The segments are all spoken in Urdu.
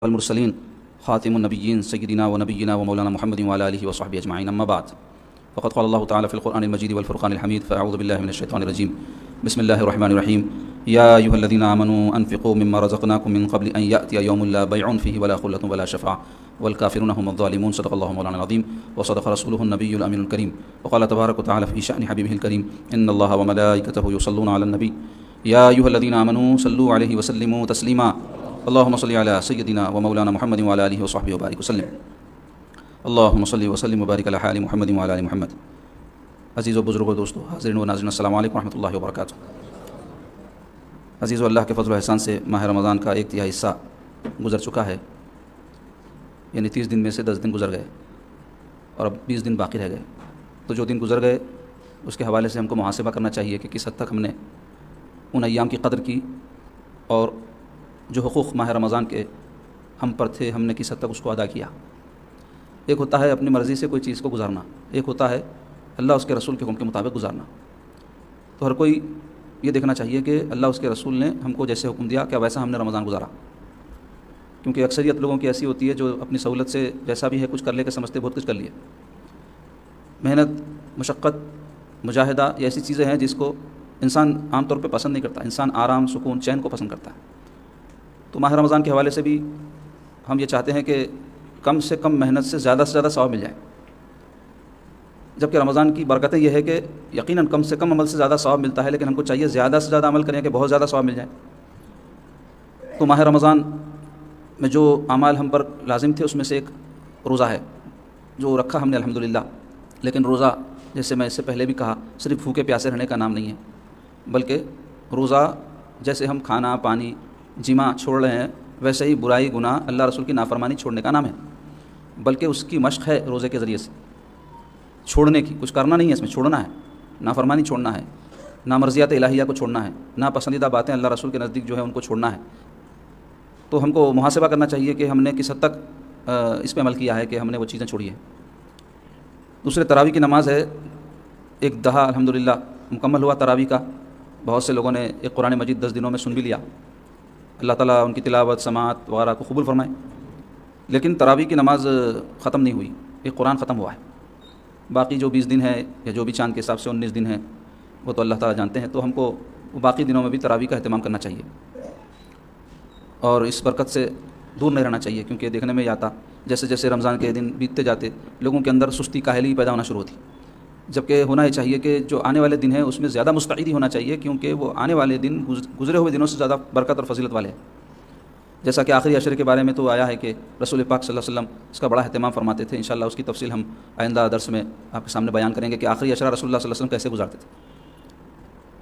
والمرسلين خاتم النبيين سيدنا ونبينا ومولانا محمد وعلى آله وصحبه أجمعين. أما بعد، فقد قال الله تعالى في القرآن المجيد والفرقان الحميد: فأعوذ بالله من الشيطان الرجيم. بسم الله الرحمن الرحيم. يا أيها الذين آمنوا أنفقوا مما رزقناكم من قبل أن يأتي يوم لا بيع فيه ولا خلة ولا شفاعة والكافرون هم الظالمون. صدق الله مولانا العظيم وصدق رسوله النبي الأمين الكريم. وقال تبارك وتعالى في شأن حبيبه الكريم: إن الله وملائكته يصلون على النبي يا أيها الذين آمنوا صلوا عليه وسلموا تسليما. اللهم صل على سيدنا ومولانا محمد وعلى آله وصحبه وبارك وسلم. اللهم صل وسلم وبارك على حال محمد وعلى آل محمد. عزیز و بزرگوں دوستو، حاضرین و ناظرین، السلام علیکم ورحمۃ اللہ وبرکاتہ. عزیز و اللہ کے فضل و احسان سے ماہ رمضان کا ایک تہائی حصہ گزر چکا ہے، یعنی 30 دن میں سے 10 دن گزر گئے اور اب 20 دن باقی رہ گئے. تو جو دن گزر گئے اس کے حوالے سے ہم کو محاسبہ کرنا چاہیے کہ کس حد تک ہم نے ان ایام کی قدر کی اور جو حقوق ماہ رمضان کے ہم پر تھے ہم نے کس حد تک اس کو ادا کیا. ایک ہوتا ہے اپنی مرضی سے کوئی چیز کو گزارنا، ایک ہوتا ہے اللہ اس کے رسول کے حکم کے مطابق گزارنا. تو ہر کوئی یہ دیکھنا چاہیے کہ اللہ اس کے رسول نے ہم کو جیسے حکم دیا کیا ویسا ہم نے رمضان گزارا. کیونکہ اکثریت لوگوں کی ایسی ہوتی ہے جو اپنی سہولت سے جیسا بھی ہے کچھ کر لے کے سمجھتے بہت کچھ کر لیے. محنت، مشقت، مجاہدہ یہ ایسی چیزیں ہیں جس کو انسان عام طور پہ پسند نہیں کرتا. انسان آرام، سکون، چین کو پسند کرتا ہے. تو ماہ رمضان کے حوالے سے بھی ہم یہ چاہتے ہیں کہ کم سے کم محنت سے زیادہ ثواب مل جائے. جبکہ رمضان کی برکتیں یہ ہے کہ یقیناً کم سے کم عمل سے زیادہ ثواب ملتا ہے، لیکن ہم کو چاہیے زیادہ سے زیادہ عمل کریں کہ بہت زیادہ ثواب مل جائے. تو ماہ رمضان میں جو اعمال ہم پر لازم تھے اس میں سے ایک روزہ ہے جو رکھا ہم نے الحمدللہ. لیکن روزہ، جیسے میں اس سے پہلے بھی کہا، صرف بھوکے پیاسے رہنے کا نام نہیں ہے، بلکہ روزہ جیسے ہم کھانا پانی جماع چھوڑ رہے ہیں ویسے ہی برائی، گناہ، اللہ رسول کی نافرمانی چھوڑنے کا نام ہے. بلکہ اس کی مشق ہے روزے کے ذریعے سے چھوڑنے کی. کچھ کرنا نہیں ہے اس میں، چھوڑنا ہے. نافرمانی چھوڑنا ہے، نامرضیات الہیہ کو چھوڑنا ہے، ناپسندیدہ باتیں اللہ رسول کے نزدیک جو ہے ان کو چھوڑنا ہے. تو ہم کو محاسبہ کرنا چاہیے کہ ہم نے کس حد تک اس پہ عمل کیا ہے کہ ہم نے وہ چیزیں چھوڑی ہیں. دوسرے تراویح کی نماز ہے. ایک دہا الحمدللہ مکمل ہوا تراویح کا. بہت سے لوگوں نے ایک قرآن مجید 10 دنوں میں سن بھی لیا. اللہ تعالیٰ ان کی تلاوت، سماعت وغیرہ کو قبول فرمائے. لیکن تراویح کی نماز ختم نہیں ہوئی، ایک قرآن ختم ہوا ہے. باقی جو 20 دن ہے یا جو بھی چاند کے حساب سے 19 دن ہیں وہ تو اللہ تعالیٰ جانتے ہیں. تو ہم کو باقی دنوں میں بھی تراویح کا اہتمام کرنا چاہیے اور اس برکت سے دور نہیں رہنا چاہیے. کیونکہ دیکھنے میں یہ آتا جیسے جیسے رمضان کے دن بیتتے جاتے لوگوں کے اندر سستی، کاہلی پیدا ہونا شروع ہوتی. جبکہ ہونا یہ چاہیے کہ جو آنے والے دن ہیں اس میں زیادہ مستعدی ہونا چاہیے، کیونکہ وہ آنے والے دن گزرے ہوئے دنوں سے زیادہ برکت اور فضیلت والے ہیں. جیسا کہ آخری عشرے کے بارے میں تو آیا ہے کہ رسول پاک صلی اللہ علیہ وسلم اس کا بڑا اہتمام فرماتے تھے. انشاءاللہ اس کی تفصیل ہم آئندہ درس میں آپ کے سامنے بیان کریں گے کہ آخری عشرہ رسول اللہ صلی اللہ علیہ وسلم کیسے گزارتے تھے.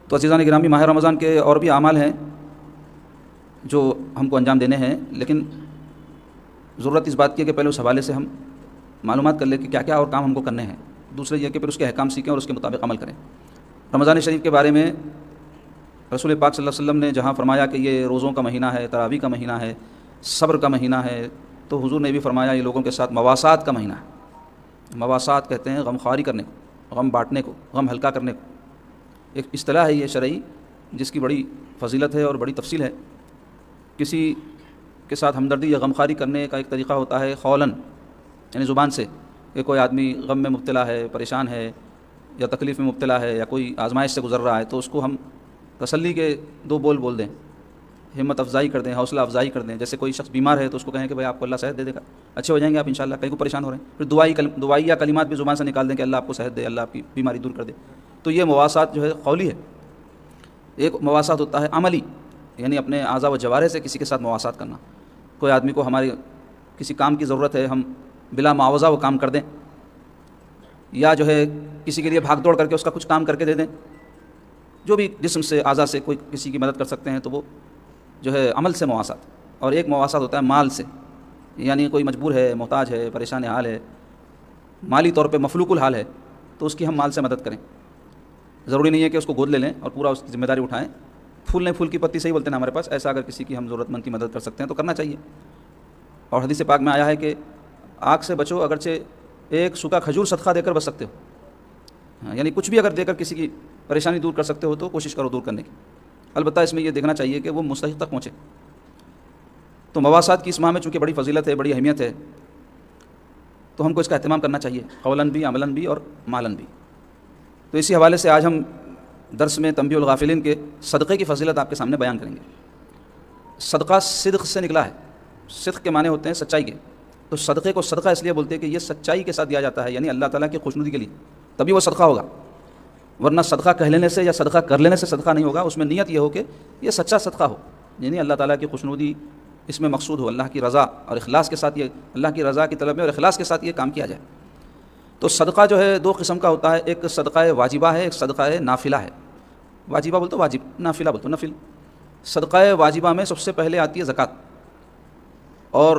تو عزیزان گرامی، ماہ رمضان کے اور بھی اعمال ہیں جو ہم کو انجام دینے ہیں، لیکن ضرورت اس بات کی ہے کہ پہلے اس حوالے سے ہم معلومات کر لیں کہ کیا کیا اور کام ہم کو کرنے ہیں. دوسرے یہ کہ پھر اس کے احکام سیکھیں اور اس کے مطابق عمل کریں. رمضان شریف کے بارے میں رسول پاک صلی اللہ علیہ وسلم نے جہاں فرمایا کہ یہ روزوں کا مہینہ ہے، تراویح کا مہینہ ہے، صبر کا مہینہ ہے، تو حضور نے بھی فرمایا یہ لوگوں کے ساتھ مواسات کا مہینہ ہے. مواسات کہتے ہیں غم خواری کرنے کو، غم بانٹنے کو، غم ہلکا کرنے کو. ایک اصطلاح ہے یہ شرعی جس کی بڑی فضیلت ہے اور بڑی تفصیل ہے. کسی کے ساتھ ہمدردی یا غم خواری کرنے کا ایک طریقہ ہوتا ہے قولاً، یعنی زبان سے، کہ کوئی آدمی غم میں مبتلا ہے، پریشان ہے یا تکلیف میں مبتلا ہے یا کوئی آزمائش سے گزر رہا ہے تو اس کو ہم تسلی کے 2 بول دیں، ہمت افزائی کر دیں، حوصلہ افزائی کر دیں. جیسے کوئی شخص بیمار ہے تو اس کو کہیں کہ بھائی آپ کو اللہ صحت دے دے گا، اچھے ہو جائیں گے آپ انشاءاللہ. کہیں کو پریشان ہو رہے ہیں، پھر دعائی یا کلمات بھی زبان سے نکال دیں کہ اللہ آپ کو صحت دے، اللہ آپ کی بیماری دور کر دے. تو یہ مواسات جو ہے قولی ہے. ایک مواسات ہوتا ہے عملی، یعنی اپنے اعضاء و جوارح سے کسی کے ساتھ مواسات کرنا. کوئی آدمی کو ہمارے کسی کام کی ضرورت ہے، ہم بلا معاوضہ وہ کام کر دیں، یا جو ہے کسی کے لیے بھاگ دوڑ کر کے اس کا کچھ کام کر کے دے دیں. جو بھی جسم سے، اعضاء سے کوئی کسی کی مدد کر سکتے ہیں تو وہ جو ہے عمل سے مواسات. اور ایک مواسات ہوتا ہے مال سے، یعنی کوئی مجبور ہے، محتاج ہے، پریشان حال ہے، مالی طور پہ مفلوق الحال ہے تو اس کی ہم مال سے مدد کریں. ضروری نہیں ہے کہ اس کو گود لے لیں اور پورا اس کی ذمہ داری اٹھائیں. پھول کی پتی صحیح بولتے ہیں ہمارے پاس، ایسا اگر کسی کی ہم ضرورت مند کی مدد کر سکتے ہیں تو کرنا چاہیے. اور حدیث پاک میں آیا ہے کہ آگ سے بچو، اگرچہ ایک سوکھا کھجور صدقہ دے کر بچ سکتے ہو. یعنی کچھ بھی اگر دے کر کسی کی پریشانی دور کر سکتے ہو تو کوشش کرو دور کرنے کی. البتہ اس میں یہ دیکھنا چاہیے کہ وہ مستحق تک پہنچے. تو مواصلات کی اس ماہ میں چونکہ بڑی فضیلت ہے، بڑی اہمیت ہے، تو ہم کو اس کا اہتمام کرنا چاہیے، قولاً بھی، عملاً بھی اور مالاً بھی۔ تو اسی حوالے سے آج ہم درس میں تنبیہ الغافلین کے صدقے کی فضیلت آپ کے سامنے بیان کریں گے۔ صدقہ صدق سے نکلا ہے، صدق کے معنی ہوتے ہیں سچائی کے، تو صدقے کو صدقہ اس لیے بولتے ہیں کہ یہ سچائی کے ساتھ دیا جاتا ہے، یعنی اللہ تعالیٰ کی خوشنودی کے لیے، تبھی وہ صدقہ ہوگا، ورنہ صدقہ کہہ لینے سے یا صدقہ کر لینے سے صدقہ نہیں ہوگا۔ اس میں نیت یہ ہو کہ یہ سچا صدقہ ہو، یعنی اللہ تعالیٰ کی خوشنودی اس میں مقصود ہو، اللہ کی رضا اور اخلاص کے ساتھ، یہ اللہ کی رضا کی طلب میں اور اخلاص کے ساتھ یہ کام کیا جائے۔ تو صدقہ جو ہے دو قسم کا ہوتا ہے، ایک صدقہ واجبہ ہے، ایک صدقہ نافلہ ہے۔ واجبہ بولتے واجب، نافلہ بولتے نفل۔ صدقہ واجبہ میں سب سے پہلے آتی ہے زکوٰۃ اور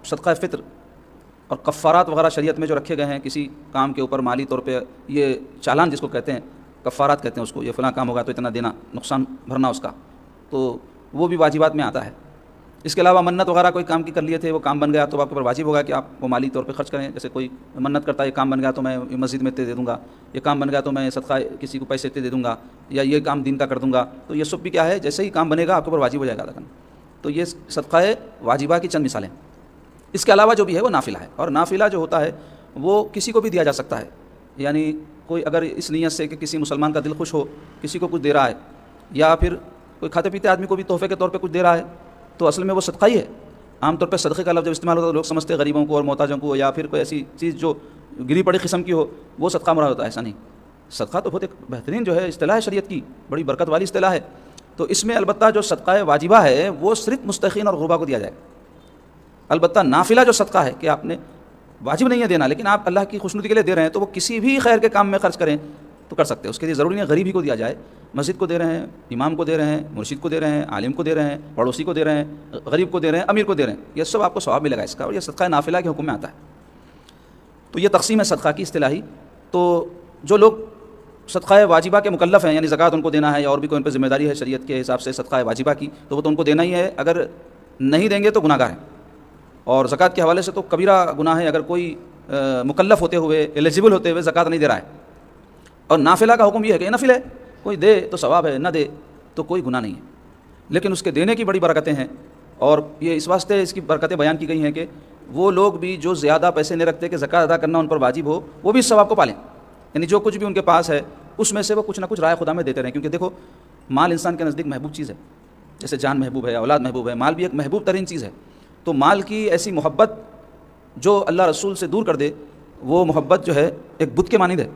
صدقہ فطر اور کفارات وغیرہ شریعت میں جو رکھے گئے ہیں کسی کام کے اوپر مالی طور پہ، یہ چالان جس کو کہتے ہیں، کفارات کہتے ہیں اس کو، یہ فلاں کام ہوگا تو اتنا دینا، نقصان بھرنا اس کا، تو وہ بھی واجبات میں آتا ہے۔ اس کے علاوہ منت وغیرہ کوئی کام کی کر لیے تھے، وہ کام بن گیا تو آپ کے اوپر واجب ہوگا کہ آپ وہ مالی طور پہ خرچ کریں۔ جیسے کوئی منت کرتا ہے یہ کام بن گیا تو میں مسجد میں اتنے دے دوں گا، یہ کام بن گیا تو میں صدقہ کسی کو پیسے اتنے دے دوں گا، یا یہ کام دین کا کر دوں گا، تو یہ سب بھی کیا ہے، جیسے ہی کام بنے گا آپ کے اوپر واجب ہو جائے گا کرنا۔ تو یہ صدقہ واجبہ کی چند مثالیں۔ اس کے علاوہ جو بھی ہے وہ نافلہ ہے، اور نافلہ جو ہوتا ہے وہ کسی کو بھی دیا جا سکتا ہے، یعنی کوئی اگر اس نیت سے کہ کسی مسلمان کا دل خوش ہو، کسی کو کچھ دے رہا ہے، یا پھر کوئی کھاتے پیتے آدمی کو بھی تحفے کے طور پہ کچھ دے رہا ہے، تو اصل میں وہ صدقہ ہی ہے۔ عام طور پہ صدقے کا لفظ جب استعمال ہوتا ہے تو لوگ سمجھتے ہیں غریبوں کو اور محتاجوں کو، یا پھر کوئی ایسی چیز جو گری پڑی قسم کی ہو وہ صدقہ مراد ہوتا ہے، ایسا نہیں۔ صدقہ تو بہت ایک بہترین جو ہے اصطلاح ہے شریعت کی، بڑی برکت والی اصطلاح ہے۔ تو اس میں البتہ جو صدقہ واجبہ ہے وہ صرف مستحقین اور غربا کو دیا جائے گا۔ البتہ نافلہ جو صدقہ ہے کہ آپ نے واجب نہیں ہے دینا، لیکن آپ اللہ کی خوشنودی کے لیے دے رہے ہیں، تو وہ کسی بھی خیر کے کام میں خرچ کریں تو کر سکتے ہیں۔ اس کے لیے ضروری نہیں غریب ہی کو دیا جائے، مسجد کو دے رہے ہیں، امام کو دے رہے ہیں، مرشد کو دے رہے ہیں، عالم کو دے رہے ہیں، پڑوسی کو دے رہے ہیں، غریب کو دے رہے ہیں، امیر کو دے رہے ہیں، یہ سب آپ کو ثواب ملے گا اس کا، اور یہ صدقہ نافلہ کے حکم میں آتا ہے۔ تو یہ تقسیم ہے صدقہ کی اصطلاحی۔ تو جو لوگ صدقہ واجبہ کے مکلف ہیں، یعنی زکوٰۃ ان کو دینا ہے یا اور بھی کوئی ان پہ ذمہ داری ہے شریعت کے حساب سے صدقہ واجبہ کی، تو وہ تو ان کو دینا ہی ہے، اگر نہیں دیں گے تو گناہ گار ہیں۔ اور زکوٰۃ کے حوالے سے تو کبیرہ گناہ ہے اگر کوئی مکلف ہوتے ہوئے، ایلیجبل ہوتے ہوئے زکوٰۃ نہیں دے رہا ہے۔ اور نافلہ کا حکم یہ ہے کہ نفل ہے، کوئی دے تو ثواب ہے، نہ دے تو کوئی گناہ نہیں ہے، لیکن اس کے دینے کی بڑی برکتیں ہیں، اور یہ اس واسطے اس کی برکتیں بیان کی گئی ہیں کہ وہ لوگ بھی جو زیادہ پیسے نہیں رکھتے کہ زکوٰۃ ادا کرنا ان پر واجب ہو، وہ بھی اس ثواب کو پالیں، یعنی جو کچھ بھی ان کے پاس ہے اس میں سے وہ کچھ نہ کچھ رائے خدا میں دیتے رہیں، کیونکہ دیکھو مال انسان کے نزدیک محبوب چیز ہے، جیسے جان محبوب ہے، اولاد محبوب ہے، مال بھی ایک محبوب ترین چیز ہے۔ تو مال کی ایسی محبت جو اللہ رسول سے دور کر دے، وہ محبت جو ہے ایک بت کے مانند ہے۔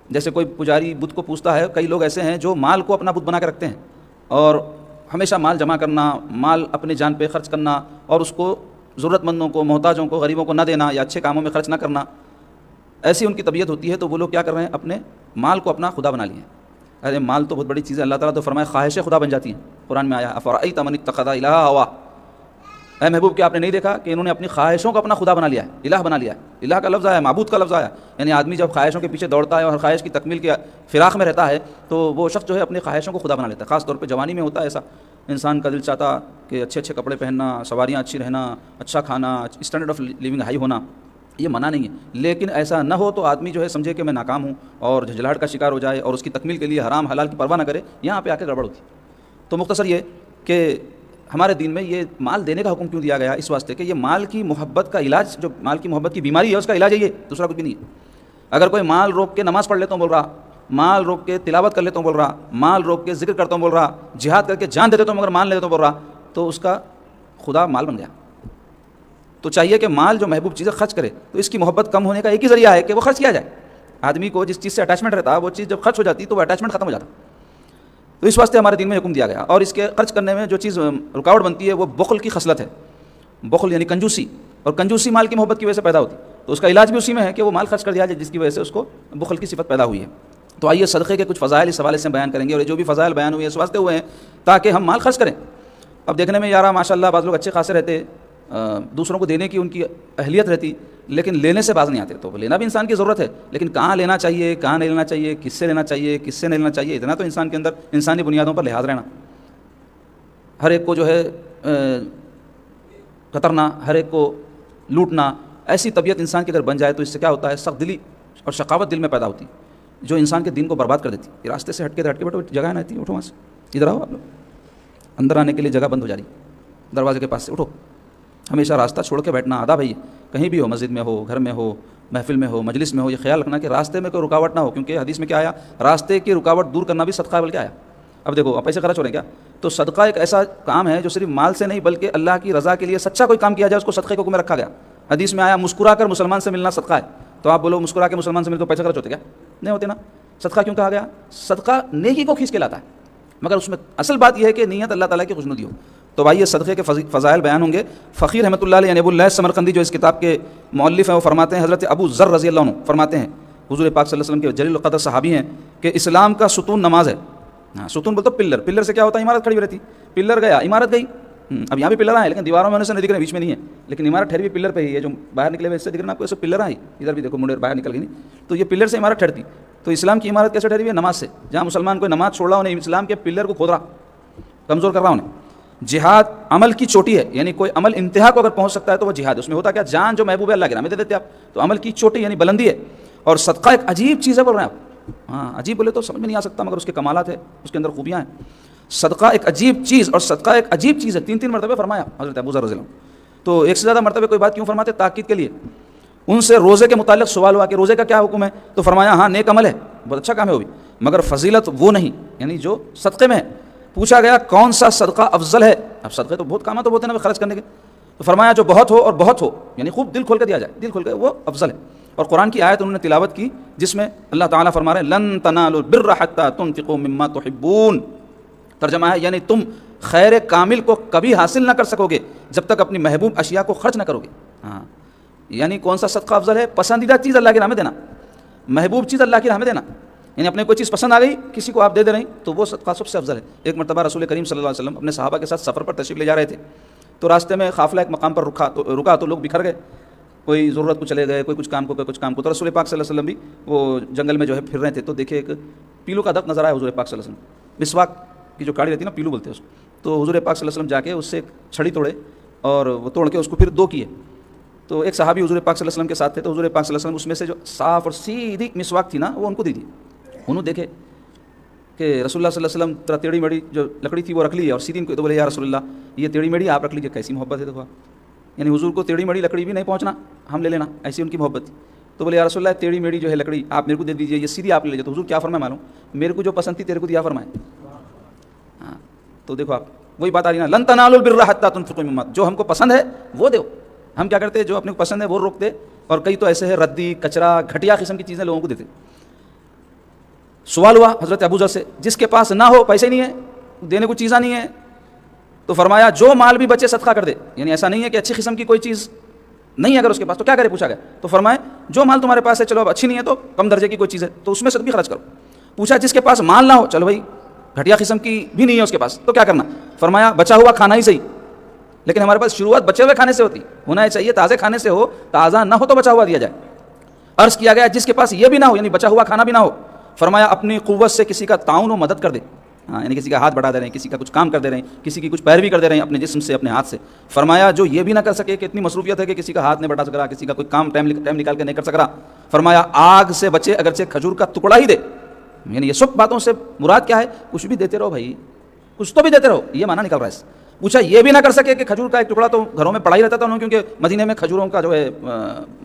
جیسے کوئی پجاری بت کو پوجتا ہے، کئی لوگ ایسے ہیں جو مال کو اپنا بت بنا کے رکھتے ہیں، اور ہمیشہ مال جمع کرنا، مال اپنی جان پہ خرچ کرنا، اور اس کو ضرورت مندوں کو، محتاجوں کو، غریبوں کو نہ دینا یا اچھے کاموں میں خرچ نہ کرنا، ایسی ان کی طبیعت ہوتی ہے۔ تو وہ لوگ کیا کر رہے ہیں، اپنے مال کو اپنا خدا بنا لیے ہیں۔ ارے مال تو بہت بڑی چیز ہے، اللہ تعالیٰ تو فرمایا خواہشیں خدا بن جاتی ہیں، قرآن میں آیا افرأیت من اتخذ الہ ہوا، اے محبوب کیا آپ نے نہیں دیکھا کہ انہوں نے اپنی خواہشوں کو اپنا خدا بنا لیا ہے، الہ بنا لیا ہے۔ الہ کا لفظ آیا، معبود کا لفظ آیا، یعنی آدمی جب خواہشوں کے پیچھے دوڑتا ہے اور ہر خواہش کی تکمیل کے فراق میں رہتا ہے تو وہ شخص جو ہے اپنی خواہشوں کو خدا بنا لیتا ہے۔ خاص طور پہ جوانی میں ہوتا ہے ایسا، انسان کا دل چاہتا کہ اچھے اچھے کپڑے پہننا، سواریاں اچھی رہنا، اچھا کھانا، اسٹینڈرڈ آف لیونگ ہائی ہونا، یہ منع نہیں ہے، لیکن ایسا نہ ہو تو آدمی جو ہے سمجھے کہ میں ناکام ہوں اور جھنجھلاہٹ کا شکار ہو جائے اور اس کی تکمیل کے لیے حرام حلال کی پرواہ نہ کرے، یہاں پہ آ کے گڑبڑ ہوتی ہے۔ تو مختصر یہ کہ ہمارے دین میں یہ مال دینے کا حکم کیوں دیا گیا، اس واسطے کہ یہ مال کی محبت کا علاج، جو مال کی محبت کی بیماری ہے اس کا علاج ہے، یہ دوسرا کچھ بھی نہیں ہے۔ اگر کوئی مال روک کے نماز پڑھ لیتا ہوں بول رہا، مال روک کے تلاوت کر لیتا ہوں بول رہا، مال روک کے ذکر کرتا ہوں بول رہا، جہاد کر کے جان دے دیتا ہوں مگر مان لیتا ہوں بول رہا، تو اس کا خدا مال بن گیا۔ تو چاہیے کہ مال جو محبوب چیزیں خرچ کرے، تو اس کی محبت کم ہونے کا ایک ہی ذریعہ ہے کہ وہ خرچ کیا جائے۔ آدمی کو جس چیز سے اٹیچمنٹ رہتا ہے وہ چیز جب خرچ ہو جاتی تو وہ اٹیچمنٹ ختم ہو جاتا۔ تو اس واسطے ہمارے دین میں حکم دیا گیا، اور اس کے خرچ کرنے میں جو چیز رکاوٹ بنتی ہے وہ بخل کی خصلت ہے، بخل یعنی کنجوسی، اور کنجوسی مال کی محبت کی وجہ سے پیدا ہوتی ہے، تو اس کا علاج بھی اسی میں ہے کہ وہ مال خرچ کر دیا جائے جس کی وجہ سے اس کو بخل کی صفت پیدا ہوئی ہے۔ تو آئیے صدقے کے کچھ فضائل اس حوالے سے بیان کریں گے، اور یہ جو بھی فضائل بیان ہوئے ہیں اس واسطے ہوئے ہیں تاکہ ہم مال خرچ کریں۔ اب دیکھنے میں یارا ماشاء اللہ بعض لوگ اچھے خاصے رہتے، دوسروں کو دینے کی ان کی اہلیت رہتی، لیکن لینے سے باز نہیں آتے۔ تو لینا بھی انسان کی ضرورت ہے، لیکن کہاں لینا چاہیے، کہاں نہیں لینا چاہیے، کس سے لینا چاہیے، کس سے نہیں لینا چاہیے، اتنا تو انسان کے اندر انسانی بنیادوں پر لحاظ رہنا، ہر ایک کو جو ہے کترنا، ہر ایک کو لوٹنا، ایسی طبیعت انسان کی اگر بن جائے تو اس سے کیا ہوتا ہے، سخت دلی اور شقاوت دل میں پیدا ہوتی ہے جو انسان کے دین کو برباد کر دیتی ہے۔ یہ راستے سے ہٹ کے بیٹھو، جگہ نہ آتی، اٹھو وہاں سے، ادھر آؤ، آپ لوگ اندر آنے کے لیے جگہ بند ہو جا رہی، دروازے کے پاس سے اٹھو، ہمیشہ راستہ چھوڑ کے بیٹھنا آداب ہے. کہیں بھی ہو، مسجد میں ہو، گھر میں ہو، محفل میں ہو، مجلس میں ہو، یہ خیال رکھنا کہ راستے میں کوئی رکاوٹ نہ ہو، کیونکہ حدیث میں کیا آیا، راستے کی رکاوٹ دور کرنا بھی صدقہ بلکہ آیا. اب دیکھو پیسے خرچ ہو رہے ہیں کیا، تو صدقہ ایک ایسا کام ہے جو صرف مال سے نہیں بلکہ اللہ کی رضا کے لیے سچا کوئی کام کیا جائے اس کو صدقے کے حکم میں رکھا گیا. حدیث میں آیا مسکرا کر مسلمان سے ملنا صدقہ ہے. تو آپ بولو مسکرا کے مسلمان سے مل تو پیسے خرچ ہوتے کیا؟ نہیں ہوتے نا. صدقہ کیوں کہا گیا؟ صدقہ نیکی کو کھینچ کے لاتا ہے، مگر اس میں اصل بات یہ ہے کہ نیت اللہ تعالیٰ کی خوشنودی ہو. تو آئیے صدقے کے فضائل بیان ہوں گے. فقیر رحمۃ اللہ علیہ ابو اللہ سمرقندی جو اس کتاب کے مؤلف ہیں وہ فرماتے ہیں، حضرت ابو ذر رضی اللہ عنہ فرماتے ہیں، حضور پاک صلی اللہ علیہ وسلم کے جلیل القدر صحابی ہیں، کہ اسلام کا ستون نماز ہے. ہاں ستون بولتے پلر، پلر سے کیا ہوتا ہے، عمارت کھڑی ہوئی رہتی، پلر گیا عمارت گئی. اب یہاں بھی پلر آئے لیکن دیواروں میں ہونے سے نہیں دکھ رہے، بیچ میں نہیں ہے، لیکن عمارت ٹھہری ہوئی پلر پہ ہی ہے. جو باہر نکلے ہوئے اس سے دکھ رہے ہیں آپ کو، ایسے پلر آئی، ادھر بھی دیکھو منڈے باہر نکل گئی نہیں، تو یہ پلر سے عمارت ٹھہرتی. تو اسلام کی عمارت کیسے ٹھہری ہوئی ہے؟ نماز سے. جہاں مسلمان کوئی نماز چھوڑ رہا انہیں اسلام کے پلر کو کھود رہا، کمزور کر رہا انہیں. جہاد عمل کی چوٹی ہے، یعنی کوئی عمل انتہا کو اگر پہنچ سکتا ہے تو وہ جہاد. اس میں ہوتا کیا، جان جو محبوب ہے اللہ کے نام دے دیتے آپ، تو عمل کی چوٹی یعنی بلندی ہے. اور صدقہ ایک عجیب چیز ہے بول رہے ہیں آپ. ہاں عجیب بولے تو سمجھ میں نہیں آ سکتا، مگر اس کے کمالات ہے، اس کے اندر خوبیاں ہیں. صدقہ ایک عجیب چیز، اور صدقہ ایک عجیب چیز ہے. 3 مرتبہ فرمایا حضرت ابو ذر رضی اللہ عنہ. تو ایک سے زیادہ مرتبہ کوئی بات کیوں فرماتے؟ تاکید کے لیے. ان سے روزے کے متعلق سوال ہوا کہ روزے کا کیا حکم ہے، تو فرمایا ہاں نیک عمل ہے، بہت اچھا کام ہے وہ بھی، مگر فضیلت وہ نہیں، یعنی جو صدقے میں ہے. پوچھا گیا کون سا صدقہ افضل ہے؟ اب صدقے تو بہت کام ہے، تو بہت ہے نا خرچ کرنے کے. تو فرمایا جو بہت ہو اور بہت ہو، یعنی خوب دل کھول کے دیا جائے، دل کھول کے، وہ افضل ہے. اور قرآن کی آیت انہوں نے تلاوت کی جس میں اللہ تعالیٰ فرما رہے ہیں لن تنالوا البر حتى تنفقوا مما تحبون. ترجمہ ہے یعنی تم خیر کامل کو کبھی حاصل نہ کر سکو گے جب تک اپنی محبوب اشیاء کو خرچ نہ کرو گے. ہاں یعنی کون سا صدقہ افضل ہے؟ پسندیدہ چیز اللہ کی راہ میں دینا، محبوب چیز اللہ کی راہ میں دینا. یعنی اپنے کوئی چیز پسند آ گئی کسی کو آپ دے رہے ہیں تو وہ صدقہ سب سے افضل ہے. ایک مرتبہ رسول کریم صلی اللہ علیہ وسلم اپنے صحابہ کے ساتھ سفر پر تشریف لے جا رہے تھے، تو راستے میں قافلہ ایک مقام پر رکا تو لوگ بکھر گئے، کوئی ضرورت کو چلے گئے، کوئی کچھ کام کو، کوئی کچھ کام کو. تو رسول پاک صلی اللہ علیہ وسلم بھی وہ جنگل میں جو ہے پھر رہے تھے، تو دیکھے ایک پیلو کا درخت نظر آیا حضور پاک صلی اللہ علیہ وسلم. مسواک کی جو کاڑی رہتی ہے نا، پیلو بولتے ہیں اس کو. تو حضور پاک صلی اللہ علیہ وسلم جا کے اس سے ایک چھڑی توڑے اور وہ توڑ کے اس کو پھر 2 کیے. تو ایک صحابی حضور پاک صلی اللہ علیہ وسلم کے ساتھ تھے، تو حضور پاک صلی اللہ علیہ وسلم اس میں سے جو صاف اور سیدھی مسواک تھی نا وہ ان کو دی تھی. انہوں دیکھے کہ رسول اللہ صلی اللہ علیہ وسلم طرح ٹیڑھی میڑھی جو لکڑی تھی وہ رکھ لی، اور سیدھی ان کو. تو بولے یا رسول اللہ یہ ٹیڑھی میڑھی آپ رکھ لیجیے، کیسی محبت ہے دیکھو آپ. یعنی حضور کو ٹیڑھی میڑھی لکڑی بھی نہیں پہنچنا، ہم لے لینا، ایسی ان کی محبت تھی. تو بولے یا رسول اللہ ٹیڑھی میڑھی جو ہے لکڑی آپ میرے کو دے دیجیے، یہ سیدھی آپ لے لیجیے. تو حضور کیا فرمائے معلوم، میرے کو جو پسند تھی تیرے کو دیا فرمائے. ہاں تو دیکھو آپ وہی بات آ رہی نا، لن تنالوا البر حتى تنفقوا مما، جو ہم کو پسند ہے وہ دو. ہم کیا کرتے ہیں، جو اپنے کو پسند ہے وہ روکتے، اور کئی تو ایسے ہے ردی کچرا گھٹیا قسم کی چیزیں لوگوں کو دیتے. سوال ہوا حضرت ابو ذر سے، جس کے پاس نہ ہو، پیسے نہیں ہے، دینے کو چیزاں نہیں ہے، تو فرمایا جو مال بھی بچے صدقہ کر دے. یعنی ایسا نہیں ہے کہ اچھی قسم کی کوئی چیز نہیں ہے اگر اس کے پاس تو کیا کرے. پوچھا گیا تو فرمائے جو مال تمہارے پاس ہے، چلو اب اچھی نہیں ہے تو کم درجے کی کوئی چیز ہے تو اس میں سے بھی خرچ کرو. پوچھا جس کے پاس مال نہ ہو، چلو بھائی گھٹیا قسم کی بھی نہیں ہے اس کے پاس تو کیا کرنا. فرمایا بچا ہوا کھانا ہی صحیح، لیکن ہمارے پاس شروعات بچے ہوئے کھانے سے ہوتی، ہونا چاہیے تازے کھانے سے ہو، تازہ نہ ہو تو بچا ہوا دیا جائے. عرض کیا گیا جس کے پاس یہ بھی نہ ہو، یعنی بچا ہوا کھانا بھی نہ ہو، فرمایا اپنی قوت سے کسی کا تعاون و مدد کر دے. ہاں یعنی کسی کا ہاتھ بڑھا دے رہے ہیں، کسی کا کچھ کام کر دے رہے ہیں، کسی کی کچھ پیروی کر دے رہے ہیں اپنے جسم سے، اپنے ہاتھ سے. فرمایا جو یہ بھی نہ کر سکے کہ اتنی مصروفیت ہے کہ کسی کا ہاتھ نہیں بڑھا سک رہا، کسی کا کوئی کام ٹائم نکال کے نہیں کر سک رہا، فرمایا آگ سے بچے اگرچہ کھجور کا ٹکڑا ہی دے. یعنی یہ سب باتوں سے مراد کیا ہے، کچھ بھی دیتے رہو بھائی، کچھ تو بھی دیتے رہو، یہ معنی نکل رہا ہے اس. پوچھا یہ بھی نہ کر سکے کہ کھجور کا ایک ٹکڑا تو گھروں میں پڑا ہی رہتا تھا انہوں، کیونکہ مدینے میں کھجوروں کا جو ہے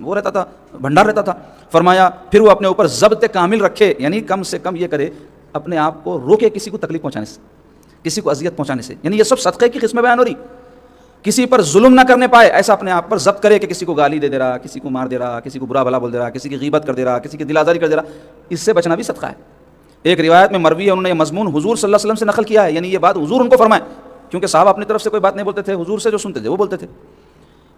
وہ رہتا تھا، بھنڈار رہتا تھا. فرمایا پھر وہ اپنے اوپر ضبط کامل رکھے، یعنی کم سے کم یہ کرے اپنے آپ کو روکے کسی کو تکلیف پہنچانے سے، کسی کو اذیت پہنچانے سے. یعنی یہ سب صدقے کی قسمیں بیان ہو رہی. کسی پر ظلم نہ کرنے پائے، ایسا اپنے آپ پر ضبط کرے کہ کسی کو گالی دے رہا، کسی کو مار دے رہا، کسی کو برا بھلا بول دے رہا، کسی کی غیبت کر دے رہا، کسی کی دل آزاری کر دے رہا، اس سے بچنا بھی صدقہ ہے. ایک روایت میں مروی ہے، انہوں نے یہ مضمون حضور صلی اللہ علیہ وسلم سے نقل کیا ہے، یعنی یہ بات حضور ان کو فرمائے، کیونکہ صحابہ اپنی طرف سے کوئی بات نہیں بولتے تھے، حضور سے جو سنتے تھے وہ بولتے تھے.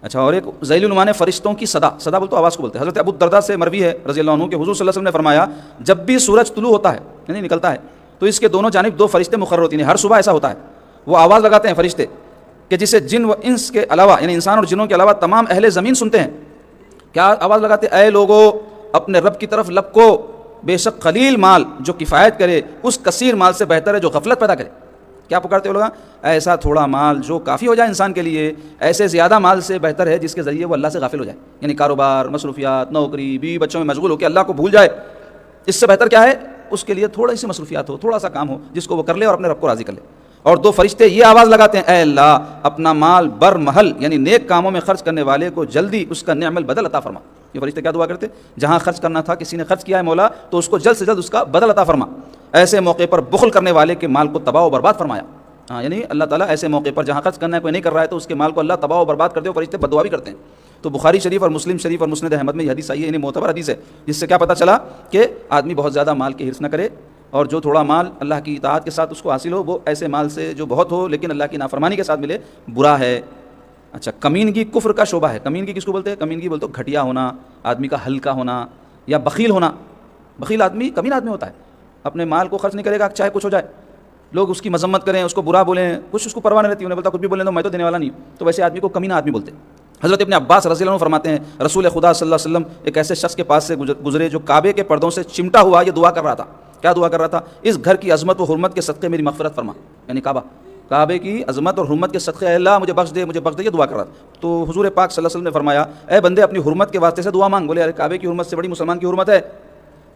اچھا اور ایک ذیل العنوان فرشتوں کی صدا بول تو آواز کو بولتے ہیں. حضرت ابو الدرداء سے مروی ہے رضی اللہ عنہ کہ حضور صلی اللہ علیہ وسلم نے فرمایا جب بھی سورج طلوع ہوتا ہے یعنی نکلتا ہے تو اس کے دونوں جانب 2 فرشتے مقرر ہوتے ہیں. ہر صبح ایسا ہوتا ہے، وہ آواز لگاتے ہیں فرشتے کہ جسے جن و انس کے علاوہ، یعنی انسان اور جنوں کے علاوہ تمام اہل زمین سنتے ہیں. کیا آواز لگاتے؟ اے لوگو اپنے رب کی طرف لپکو، بے شک قلیل مال جو کفایت کرے اس کثیر مال سے بہتر ہے جو غفلت پیدا کرے. کیا پکارتے ہو لوگ؟ ایسا تھوڑا مال جو کافی ہو جائے انسان کے لیے، ایسے زیادہ مال سے بہتر ہے جس کے ذریعے وہ اللہ سے غافل ہو جائے. یعنی کاروبار، مصروفیات، نوکری، بیوی بچوں میں مشغول ہو کے اللہ کو بھول جائے، اس سے بہتر کیا ہے اس کے لیے تھوڑی سی مصروفیات ہو، تھوڑا سا کام ہو جس کو وہ کر لے اور اپنے رب کو راضی کر لے. اور دو فرشتے یہ آواز لگاتے ہیں، اے اللہ اپنا مال برمحل یعنی نیک کاموں میں خرچ کرنے والے کو جلدی اس کا نعم البدل عطا فرما۔ یہ فرشتے کیا دعا کرتے؟ جہاں خرچ کرنا تھا کسی نے خرچ کیا ہے مولا تو اس کو جلد سے جلد اس کا بدل عطا فرما، ایسے موقع پر بخل کرنے والے کے مال کو تباہ و برباد فرمایا۔ یعنی اللہ تعالیٰ ایسے موقع پر جہاں خرچ کرنا ہے کوئی نہیں کر رہا ہے تو اس کے مال کو اللہ تباہ و برباد کر دے، اور فرشتے بد دعا بھی کرتے ہیں۔ تو بخاری شریف اور مسلم شریف اور مسند احمد میں یہ حدیث آئی ہے، یعنی معتبر حدیث ہے، جس سے کیا پتہ چلا کہ آدمی بہت زیادہ مال کی حرص نہ کرے، اور جو تھوڑا مال اللہ کی اطاعت کے ساتھ اس کو حاصل ہو وہ ایسے مال سے جو بہت ہو لیکن اللہ کی نافرمانی کے ساتھ ملے برا ہے۔ اچھا، کمینگی کفر کا شعبہ ہے۔ کمینگی کس کو بولتے ہیں؟ کمینگی بولتے ہیں گھٹیا ہونا، آدمی کا ہلکا ہونا یا بخیل ہونا۔ بخیل آدمی کمین آدمی ہوتا ہے، اپنے مال کو خرچ نہیں کرے گا چاہے کچھ ہو جائے، لوگ اس کی مذمت کریں، اس کو برا بولیں، کچھ اس کو پرواہ نہیں رہتی، انہیں بولتا کچھ بھی بولیں تو میں تو دینے والا نہیں ہوں، تو ویسے آدمی کو کمینہ آدمی بولتے ہیں۔ حضرت ابن عباس رضی اللہ عنہ فرماتے ہیں رسول خدا صلی اللہ علیہ وسلم ایک ایسے شخص کے پاس سے گزرے جو کعبے کے پردوں سے چمٹا ہوا یہ دعا کر رہا تھا۔ کیا دعا کر رہا تھا؟ اس گھر کی عظمت و حرمت کے صدقے میری مغفرت فرما، یعنی کعبے کی عظمت اور حرمت کے صدقے اے اللہ مجھے بخش دے، مجھے بخش دے، یہ دعا کر رہا تھا۔ تو حضور پاک صلی اللہ علیہ وسلم نے فرمایا اے بندے اپنی حرمت کے واسطے سے دعا مانگ۔ بولے ارے کعبے کی حرمت سے بڑی مسلمان کی حرمت ہے،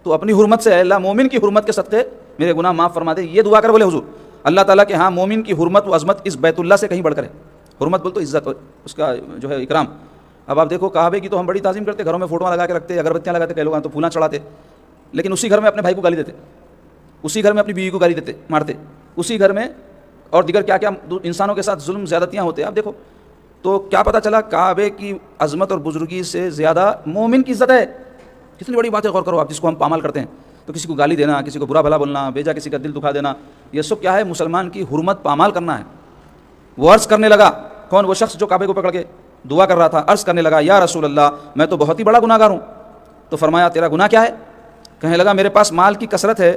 تو اپنی حرمت سے اے اللہ مومن کی حرمت کے صدقے میرے گناہ معاف فرما دے، یہ دعا کر۔ بولے حضور اللہ تعالیٰ کہ ہاں مومن کی حرمت و عظمت اس بیت اللہ سے کہیں بڑھ کر ہے۔ حرمت بول تو عزت، اس کا جو ہے اکرام۔ اب آپ دیکھو کعبے کی تو ہم بڑی تعظیم کرتے، گھروں میں فوٹوਆਂ لگا کے رکھتے، اگربتیاں لگاتے، کئی لوگ تو پھولاں چڑھاتے، لیکن اسی گھر میں اپنے بھائی کو گالی دیتے، اسی گھر میں اپنی بیوی کو گالی دیتے، مارتے، اسی گھر میں اور دیگر کیا کیا انسانوں کے ساتھ ظلم زیادتیاں ہوتے ہیں۔ آپ دیکھو تو کیا پتہ چلا کعبے کی عظمت اور بزرگی سے زیادہ مومن کی عزت ہے۔ کتنی بڑی بات ہے، غور کرو آپ، جس کو ہم پامال کرتے ہیں، تو کسی کو گالی دینا، کسی کو برا بھلا بولنا، بیجا کسی کا دل دکھا دینا، یہ سب کیا ہے؟ مسلمان کی حرمت پامال کرنا ہے۔ وہ عرض کرنے لگا، کون؟ وہ شخص جو کعبے کو پکڑ کے دعا کر رہا تھا، عرض کرنے لگا یا رسول اللہ میں تو بہت ہی بڑا گناہگار ہوں۔ تو فرمایا تیرا گناہ کیا ہے؟ کہنے لگا میرے پاس مال کی کثرت ہے،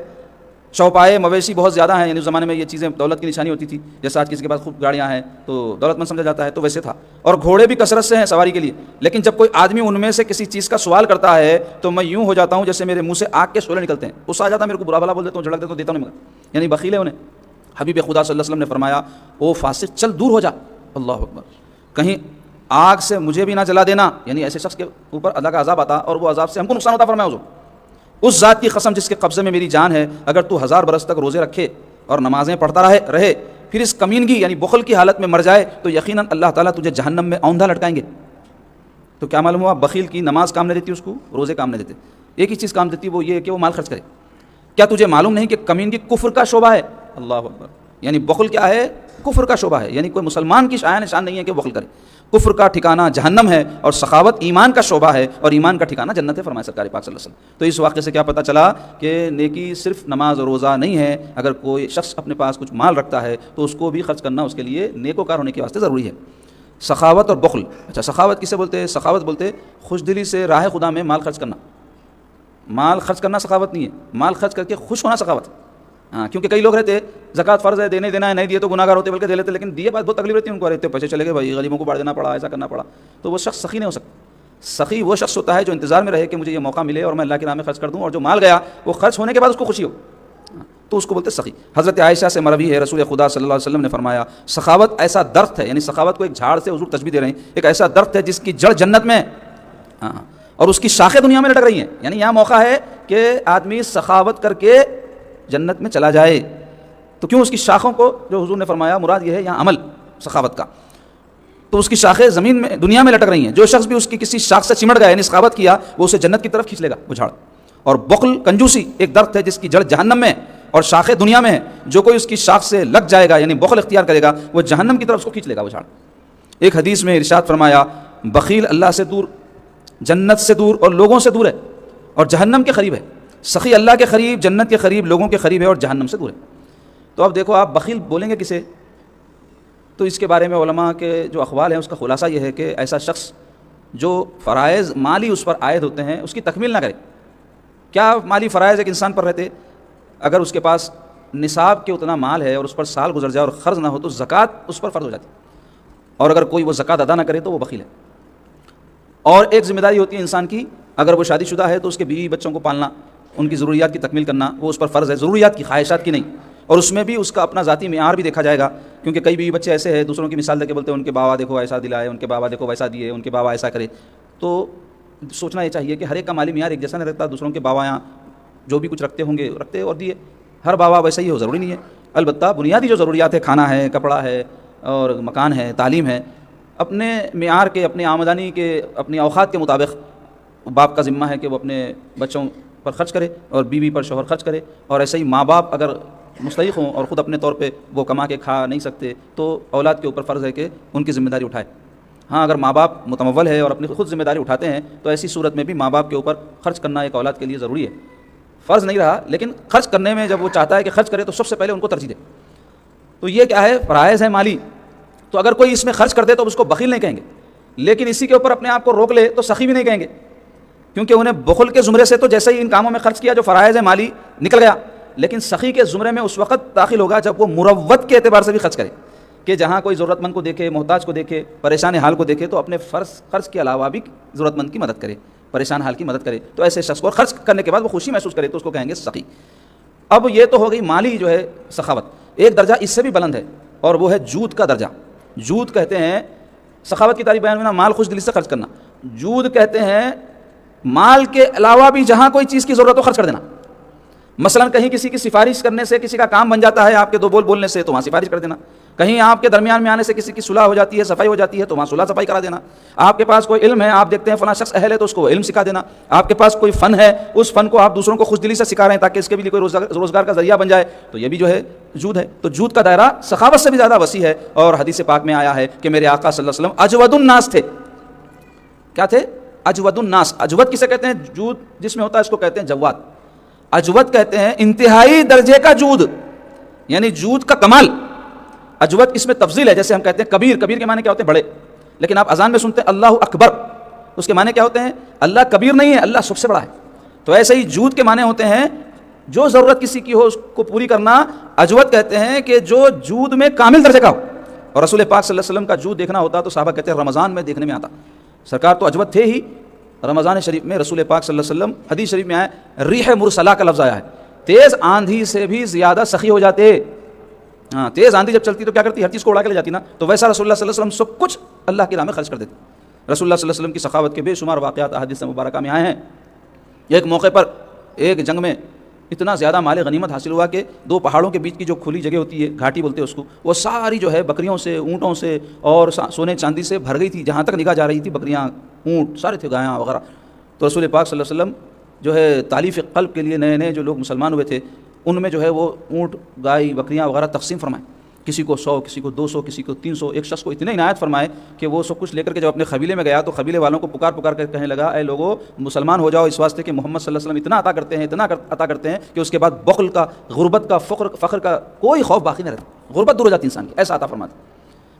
چوپائے مویشی بہت زیادہ ہیں، یعنی اس زمانے میں یہ چیزیں دولت کی نشانی ہوتی تھی، جیسے آج کسی کے پاس خوب گاڑیاں ہیں تو دولت مند سمجھا جاتا ہے، تو ویسے تھا، اور گھوڑے بھی کثرت سے ہیں سواری کے لیے، لیکن جب کوئی آدمی ان میں سے کسی چیز کا سوال کرتا ہے تو میں یوں ہو جاتا ہوں جیسے میرے منہ سے آگ کے شعلے نکلتے ہیں، اس آ جاتا ہے، میرے کو برا بھلا بول دیتا ہوں، جھڑک دیتا ہوں، دیتا نہیں مگر، یعنی بخیل ہے انہیں۔ حبیب خدا صلی اللہ علیہ وسلم نے فرمایا او فاسق چل دور ہو جا، اللہ اکبر، کہیں آگ سے مجھے بھی نہ جلا دینا، یعنی ایسے شخص کے اوپر اللہ کا عذاب آتا اور وہ عذاب سے ہم کو نقصان ہوتا۔ فرمایا حضور اس ذات کی قسم جس کے قبضے میں میری جان ہے، اگر تو 1000 برس تک روزے رکھے اور نمازیں پڑھتا رہے پھر اس کمینگی یعنی بخل کی حالت میں مر جائے تو یقیناً اللہ تعالیٰ تجھے جہنم میں اوندھا لٹکائیں گے۔ تو کیا معلوم ہوا؟ بخیل کی نماز کام نہیں دیتی، اس کو روزے کام نہیں دیتے، ایک ہی چیز کام دیتی، وہ یہ کہ وہ مال خرچ کرے۔ کیا تجھے معلوم نہیں کہ کمینگی کفر کا شعبہ ہے؟ اللہ اکبر، یعنی بخل کیا ہے؟ کفر کا شعبہ ہے، یعنی کوئی مسلمان کی شایان نشان نہیں ہے کہ بخل کرے۔ کفر کا ٹھکانہ جہنم ہے اور سخاوت ایمان کا شعبہ ہے، اور ایمان کا ٹھکانہ جنت ہے، فرمایا سرکار پاک صلی اللہ علیہ وسلم۔ تو اس واقعے سے کیا پتہ چلا کہ نیکی صرف نماز اور روزہ نہیں ہے، اگر کوئی شخص اپنے پاس کچھ مال رکھتا ہے تو اس کو بھی خرچ کرنا اس کے لیے نیکوکار ہونے کے واسطے ضروری ہے۔ سخاوت اور بخل، اچھا سخاوت کسے بولتے ہیں؟ سخاوت بولتے خوش دلی سے راہ خدا میں مال خرچ کرنا۔ مال خرچ کرنا سخاوت نہیں ہے، مال خرچ کر کے خوش ہونا سخاوت ہے۔ ہاں، کیونکہ کئی لوگ رہتے زکوٰۃ فرض ہے، دینے دینا ہے، نہیں دیے تو گناہگار ہوتے، بلکہ دے لیتے، لیکن دیے بعد بہت تکلیف رہتی ہے ان کو، رہتے پیسے چلے گئے بھائی، غریبوں کو بانٹ دینا پڑا، ایسا کرنا پڑا، تو وہ شخص سخی نہیں ہو سکتا۔ سخی وہ شخص ہوتا ہے جو انتظار میں رہے کہ مجھے یہ موقع ملے اور میں اللہ کی راہ میں خرچ کر دوں، اور جو مال گیا وہ خرچ ہونے کے بعد اس کو خوشی ہو، تو اس کو بولتے سخی۔ حضرت عائشہ سے مروی ہے رسول خدا صلی اللہ علیہ وسلم نے فرمایا سخاوت ایسا درخت ہے، یعنی سخاوت کو ایک جھاڑ سے حضور تشبیہ دے رہے ہیں، ایک ایسا درخت ہے جس کی جڑ جنت میں ہے، اور اس کی شاخیں دنیا میں لٹک رہی ہیں، یعنی یہاں موقع ہے کہ آدمی سخاوت کر کے جنت میں چلا جائے۔ تو کیوں اس کی شاخوں کو جو حضور نے فرمایا مراد یہ ہے یہاں عمل سخاوت کا، تو اس کی شاخیں زمین میں دنیا میں لٹک رہی ہیں، جو شخص بھی اس کی کسی شاخ سے چمٹ گیا یعنی سخاوت کیا وہ اسے جنت کی طرف کھینچ لے گا وہ جھاڑ۔ اور بخل کنجوسی ایک درخت ہے جس کی جڑ جہنم میں اور شاخیں دنیا میں ہیں، جو کوئی اس کی شاخ سے لگ جائے گا یعنی بخل اختیار کرے گا وہ جہنم کی طرف اس کو کھینچ لے گا وہ جھاڑ۔ ایک حدیث میں ارشاد فرمایا بخیل اللہ سے دور، جنت سے دور اور لوگوں سے دور ہے اور جہنم کے قریب ہے، سخی اللہ کے قریب، جنت کے قریب، لوگوں کے قریب ہے اور جہنم سے دور ہے۔ تو اب دیکھو آپ بخیل بولیں گے کسے؟ تو اس کے بارے میں علماء کے جو اقوال ہیں اس کا خلاصہ یہ ہے کہ ایسا شخص جو فرائض مالی اس پر عائد ہوتے ہیں اس کی تکمیل نہ کرے۔ کیا مالی فرائض ایک انسان پر رہتے؟ اگر اس کے پاس نصاب کے اتنا مال ہے اور اس پر سال گزر جائے اور قرض نہ ہو تو زکوٰۃ اس پر فرض ہو جاتی، اور اگر کوئی وہ زکوٰۃ ادا نہ کرے تو وہ بخیل ہے۔ اور ایک ذمہ داری ہوتی ہے انسان کی، اگر وہ شادی شدہ ہے تو اس کے بیوی بچوں کو پالنا، ان کی ضروریات کی تکمیل کرنا وہ اس پر فرض ہے، ضروریات کی، خواہشات کی نہیں، اور اس میں بھی اس کا اپنا ذاتی معیار بھی دیکھا جائے گا، کیونکہ کئی بیوی بچے ایسے ہیں دوسروں کی مثال دے کے بولتے ہیں ان کے بابا دیکھو ایسا دلائے، ان کے بابا دیکھو ویسا دیے، ان کے بابا ایسا کرے۔ تو سوچنا یہ چاہیے کہ ہر ایک کا مالی معیار ایک جیسا نہیں رہتا، دوسروں کے بابا یہاں جو بھی کچھ رکھتے ہوں گے رکھتے اور دیے، ہر بابا ویسا ہی ہو ضروری نہیں ہے، البتہ بنیادی جو ضروریات ہے، کھانا ہے، کپڑا ہے اور مکان ہے، تعلیم ہے، اپنے معیار کے، اپنی آمدنی کے، اپنی اوقات کے مطابق باپ کا ذمہ ہے کہ وہ اپنے بچوں پر خرچ کرے اور بیوی پر شوہر خرچ کرے. اور ایسے ہی ماں باپ اگر مستحق ہوں اور خود اپنے طور پہ وہ کما کے کھا نہیں سکتے تو اولاد کے اوپر فرض ہے کہ ان کی ذمہ داری اٹھائے. ہاں اگر ماں باپ متمول ہے اور اپنی خود ذمہ داری اٹھاتے ہیں تو ایسی صورت میں بھی ماں باپ کے اوپر خرچ کرنا ایک اولاد کے لیے ضروری ہے. فرض نہیں رہا، لیکن خرچ کرنے میں جب وہ چاہتا ہے کہ خرچ کرے تو سب سے پہلے ان کو ترجیح دے. تو یہ کیا ہے؟ فرائض ہے مالی. تو اگر کوئی اس میں خرچ کر دے تو اس کو بخیل نہیں کہیں گے، لیکن اسی کے اوپر اپنے آپ کو روک لے تو سخی بھی نہیں کہیں گے، کیونکہ انہیں بخل کے زمرے سے تو جیسے ہی ان کاموں میں خرچ کیا جو فرائض ہے مالی نکل گیا، لیکن سخی کے زمرے میں اس وقت داخل ہوگا جب وہ مروت کے اعتبار سے بھی خرچ کرے، کہ جہاں کوئی ضرورت مند کو دیکھے، محتاج کو دیکھے، پریشان حال کو دیکھے تو اپنے خرچ کے علاوہ بھی ضرورت مند کی مدد کرے، پریشان حال کی مدد کرے. تو ایسے شخص کو خرچ کرنے کے بعد وہ خوشی محسوس کرے تو اس کو کہیں گے سخی. اب یہ تو ہو گئی مالی جو ہے سخاوت. ایک درجہ اس سے بھی بلند ہے اور وہ ہے جود کا درجہ. جود کہتے ہیں، سخاوت کی تعریف بیان میں مال خوش دلی سے خرچ کرنا. جود کہتے ہیں مال کے علاوہ بھی جہاں کوئی چیز کی ضرورت ہو خرچ کر دینا. مثلا کہیں کسی کی سفارش کرنے سے کسی کا کام بن جاتا ہے، آپ کے دو بول بولنے سے، تو وہاں سفارش کر دینا. کہیں آپ کے درمیان میں آنے سے کسی کی صلح ہو جاتی ہے، صفائی ہو جاتی ہے، تو وہاں صلح صفائی کرا دینا. آپ کے پاس کوئی علم ہے، آپ دیکھتے ہیں فلاں شخص اہل ہے تو اس کو علم سکھا دینا. آپ کے پاس کوئی فن ہے، اس فن کو آپ دوسروں کو خوش دلی سے سکھا رہے ہیں تاکہ اس کے بھی لیے کوئی روزگار کا ذریعہ بن جائے، تو یہ بھی جو ہے جود ہے. تو جود کا دائرہ سخاوت سے بھی زیادہ وسیع ہے. اور حدیث پاک میں آیا ہے کہ میرے آقا صلی اللہ علیہ وسلم اجود الناس تھے. کیا تھے؟ اجود الناس. اجود کسے کہتے ہیں؟ جود جس میں ہوتا ہے اس کو کہتے ہیں جواد. اجود کہتے ہیں انتہائی درجے کا جود، یعنی جود کا کمال. اجود اس میں تفضیل ہے، جیسے ہم کہتے ہیں کبیر. کبیر کے معنی کیا ہوتے ہیں؟ بڑے. لیکن آپ اذان میں سنتے ہیں اللہ اکبر، اس کے معنی کیا ہوتے ہیں؟ اللہ کبیر نہیں ہے، اللہ سب سے بڑا ہے. تو ایسے ہی جود کے معنی ہوتے ہیں جو ضرورت کسی کی ہو اس کو پوری کرنا. اجود کہتے ہیں کہ جو جود میں کامل درجے کا ہو. اور رسول پاک صلی اللہ علیہ وسلم کا جود دیکھنا ہوتا تو صحابہ کہتے ہیں رمضان میں دیکھنے میں آتا. سرکار تو اجود تھے ہی. رمضان شریف میں رسول پاک صلی اللہ علیہ وسلم، حدیث شریف میں آیا ریح مرسلہ کا لفظ آیا ہے، تیز آندھی سے بھی زیادہ سخی ہو جاتے. ہاں، تیز آندھی جب چلتی تو کیا کرتی؟ ہر چیز کو اڑا کے لے جاتی نا. تو ویسا رسول اللہ صلی اللہ علیہ وسلم سب کچھ اللہ کی راہ میں خرچ کر دیتے. رسول اللہ صلی اللہ علیہ وسلم کی سخاوت کے بے شمار واقعات احادیث مبارکہ میں آئے ہیں. ایک موقع پر ایک جنگ میں اتنا زیادہ مال غنیمت حاصل ہوا کہ دو پہاڑوں کے بیچ کی جو کھلی جگہ ہوتی ہے، گھاٹی بولتے ہیں اس کو، وہ ساری جو ہے بکریوں سے، اونٹوں سے اور سونے چاندی سے بھر گئی تھی. جہاں تک نگاہ جا رہی تھی بکریاں، اونٹ سارے تھے، گایاں وغیرہ. تو رسول پاک صلی اللہ علیہ وسلم جو ہے تالیف قلب کے لیے نئے نئے جو لوگ مسلمان ہوئے تھے ان میں جو ہے وہ اونٹ، گائے، بکریاں وغیرہ تقسیم فرمائے. کسی کو 100، کسی کو 200، کسی کو 300. ایک شخص کو اتنے عنایت فرمائے کہ وہ سب کچھ لے کر کے جب اپنے قبیلے میں گیا تو قبیلے والوں کو پکار پکار کر کہنے لگا اے لوگو مسلمان ہو جاؤ، اس واسطے کہ محمد صلی اللہ علیہ وسلم اتنا عطا کرتے ہیں، اتنا عطا کرتے ہیں کہ اس کے بعد بخل کا، غربت کا، فخر کا کوئی خوف باقی نہ رہتا. غربت دور ہو جاتی انسان کی، ایسا عطا فرماتے.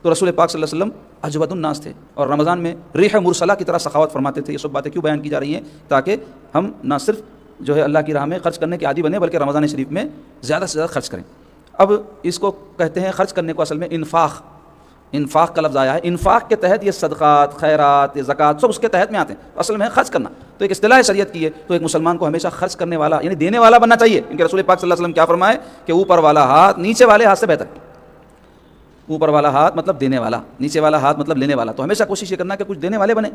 تو رسول پاک صلی اللہ علیہ وسلم اجود الناس تھے اور رمضان میں ریح مرسلہ کی طرح سخاوت فرماتے تھے. یہ سب باتیں کیوں بیان کی جا رہی ہیں؟ تاکہ ہم نہ صرف جو ہے اللہ کی راہ میں خرچ کرنے کے عادی بنے بلکہ رمضان شریف میں زیادہ سے زیادہ خرچ کریں. اب اس کو کہتے ہیں خرچ کرنے کو اصل میں انفاق. انفاق کا لفظ آیا ہے. انفاق کے تحت یہ صدقات، خیرات، زکوٰۃ سب اس کے تحت میں آتے ہیں. اصل میں خرچ کرنا تو ایک اصطلاح شریعت کی ہے. تو ایک مسلمان کو ہمیشہ خرچ کرنے والا یعنی دینے والا بننا چاہیے، کیونکہ رسول پاک صلی اللہ علیہ وسلم کیا فرمائے کہ اوپر والا ہاتھ نیچے والے ہاتھ سے بہتر. اوپر والا ہاتھ مطلب دینے والا، نیچے والا ہاتھ مطلب لینے والا. تو ہمیشہ کوشش یہ کرنا کہ کچھ دینے والے بنے.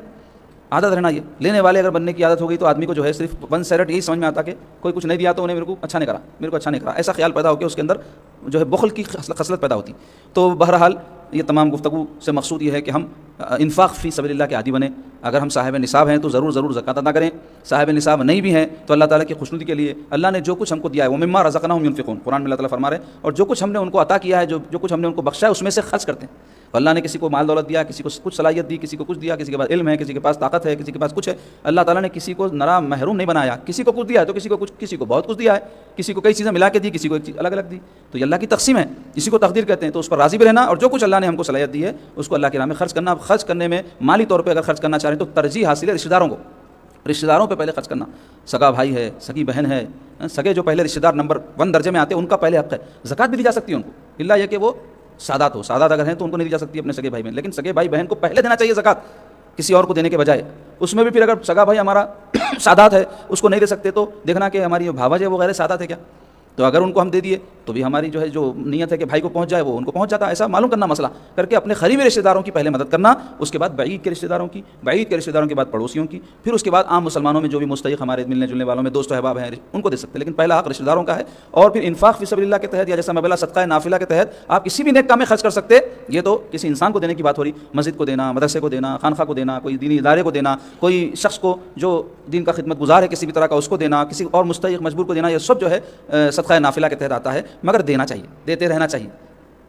عادت رہنا یہ. لینے والے اگر بننے کی عادت ہو گئی تو آدمی کو جو ہے صرف ون سائڈ یہی سمجھ میں آتا کہ کوئی کچھ نہیں دیا تو انہیں میرے کو اچھا نہیں کرا، میرے کو اچھا نہیں کرا، ایسا خیال پیدا ہو کے اس کے اندر جو ہے بخل کی خصلت پیدا ہوتی. تو بہرحال یہ تمام گفتگو سے مقصود یہ ہے کہ ہم انفاق فی سبیل اللہ کے عادی بنیں. اگر ہم صاحب نصاب ہیں تو ضرور زکوٰۃ ادا کریں. صاحب نصاب نہیں بھی ہیں تو اللہ تعالیٰ کی خوشنودی کے لیے اللہ نے جو کچھ ہم کو دیا ہے وہ مما رزقناہم ینفقون، قرآن میں اللہ تعالیٰ فرما رہے ہیں، اور جو کچھ ہم نے ان کو عطا کیا ہے، جو کچھ ہم نے ان کو بخشا ہے اس میں سے خرچ کرتے ہیں. اللہ نے کسی کو مال دولت دیا، کسی کو کچھ صلاحیت دی، کسی کو کچھ دیا، کسی کے پاس علم ہے، کسی کے پاس طاقت ہے، کسی کے پاس کچھ ہے. اللہ تعالیٰ نے کسی کو نرا محروم نہیں بنایا. کسی کو کچھ دیا ہے تو کسی کو بہت کچھ دیا ہے، کسی کو کئی چیزیں ملا کے دی، کسی کو ایک چیز الگ الگ دی. تو یہ اللہ کی تقسیم ہے، اسی کو تقدیر کہتے ہیں. تو اس پر راضی بھی رہنا اور جو کچھ اللہ نے ہم کو صلاحیت دی ہے اس کو اللہ کی راہ میں خرچ کرنا. اب خرچ کرنے میں مالی طور پہ اگر خرچ کرنا چاہیں تو ترجیح حاصل ہے رشتہ داروں کو. رشتہ داروں پہ پہلے خرچ کرنا. سگا بھائی ہے، سگی بہن ہے، سگے جو پہلے رشتہ دار نمبر 1 درجے میں آتے ہیں ان کا پہلے حق ہے. زکوٰۃ بھی دی جا سکتی ہے ان کو، اللہ یہ کہ وہ سادات ہو. سادات اگر ہیں تو ان کو نہیں دی جا سکتی اپنے سگے بھائی بہن، لیکن سگے بھائی بہن کو پہلے دینا چاہیے زکوٰۃ کسی اور کو دینے کے بجائے. اس میں بھی پھر اگر سگا بھائی ہمارا سادات ہے اس کو نہیں دے سکتے تو دیکھنا کہ ہماری بھاوج ہے وہ غیر سادات ہے کیا. تو اگر ان کو ہم دے دیے تو بھی ہماری جو ہے جو نیت ہے کہ بھائی کو پہنچ جائے وہ ان کو پہنچ جاتا ہے. ایسا معلوم کرنا مسئلہ کر کے اپنے قریبی رشتہ داروں کی پہلے مدد کرنا, اس کے بعد بعید کے رشتہ داروں کی, بعید کے رشتہ داروں کے بعد پڑوسیوں کی, پھر اس کے بعد عام مسلمانوں میں جو بھی مستحق ہمارے ملنے جلنے والوں میں دوست و احباب ہیں ان کو دے سکتے ہیں, لیکن پہلا حق رشتہ داروں کا ہے. اور پھر انفاق فی سبیل اللہ کے تحت یا جیسا مبلغ صدقہ نافلہ کے تحت آپ کسی بھی نیک کام میں خرچ کر سکتے. یہ تو کسی انسان کو دینے کی بات ہو رہی, مسجد کو دینا, مدرسے کو دینا, خانقاہ کو دینا, کوئی دینی ادارے کو دینا, کوئی شخص کو جو دین کا خدمت گزار ہے کسی بھی طرح کا اس کو دینا, کسی اور مستحق مجبور کو دینا, یہ سب جو ہے صدقہ نافلہ کے تحت آتا ہے. مگر دینا چاہیے, دیتے رہنا چاہیے,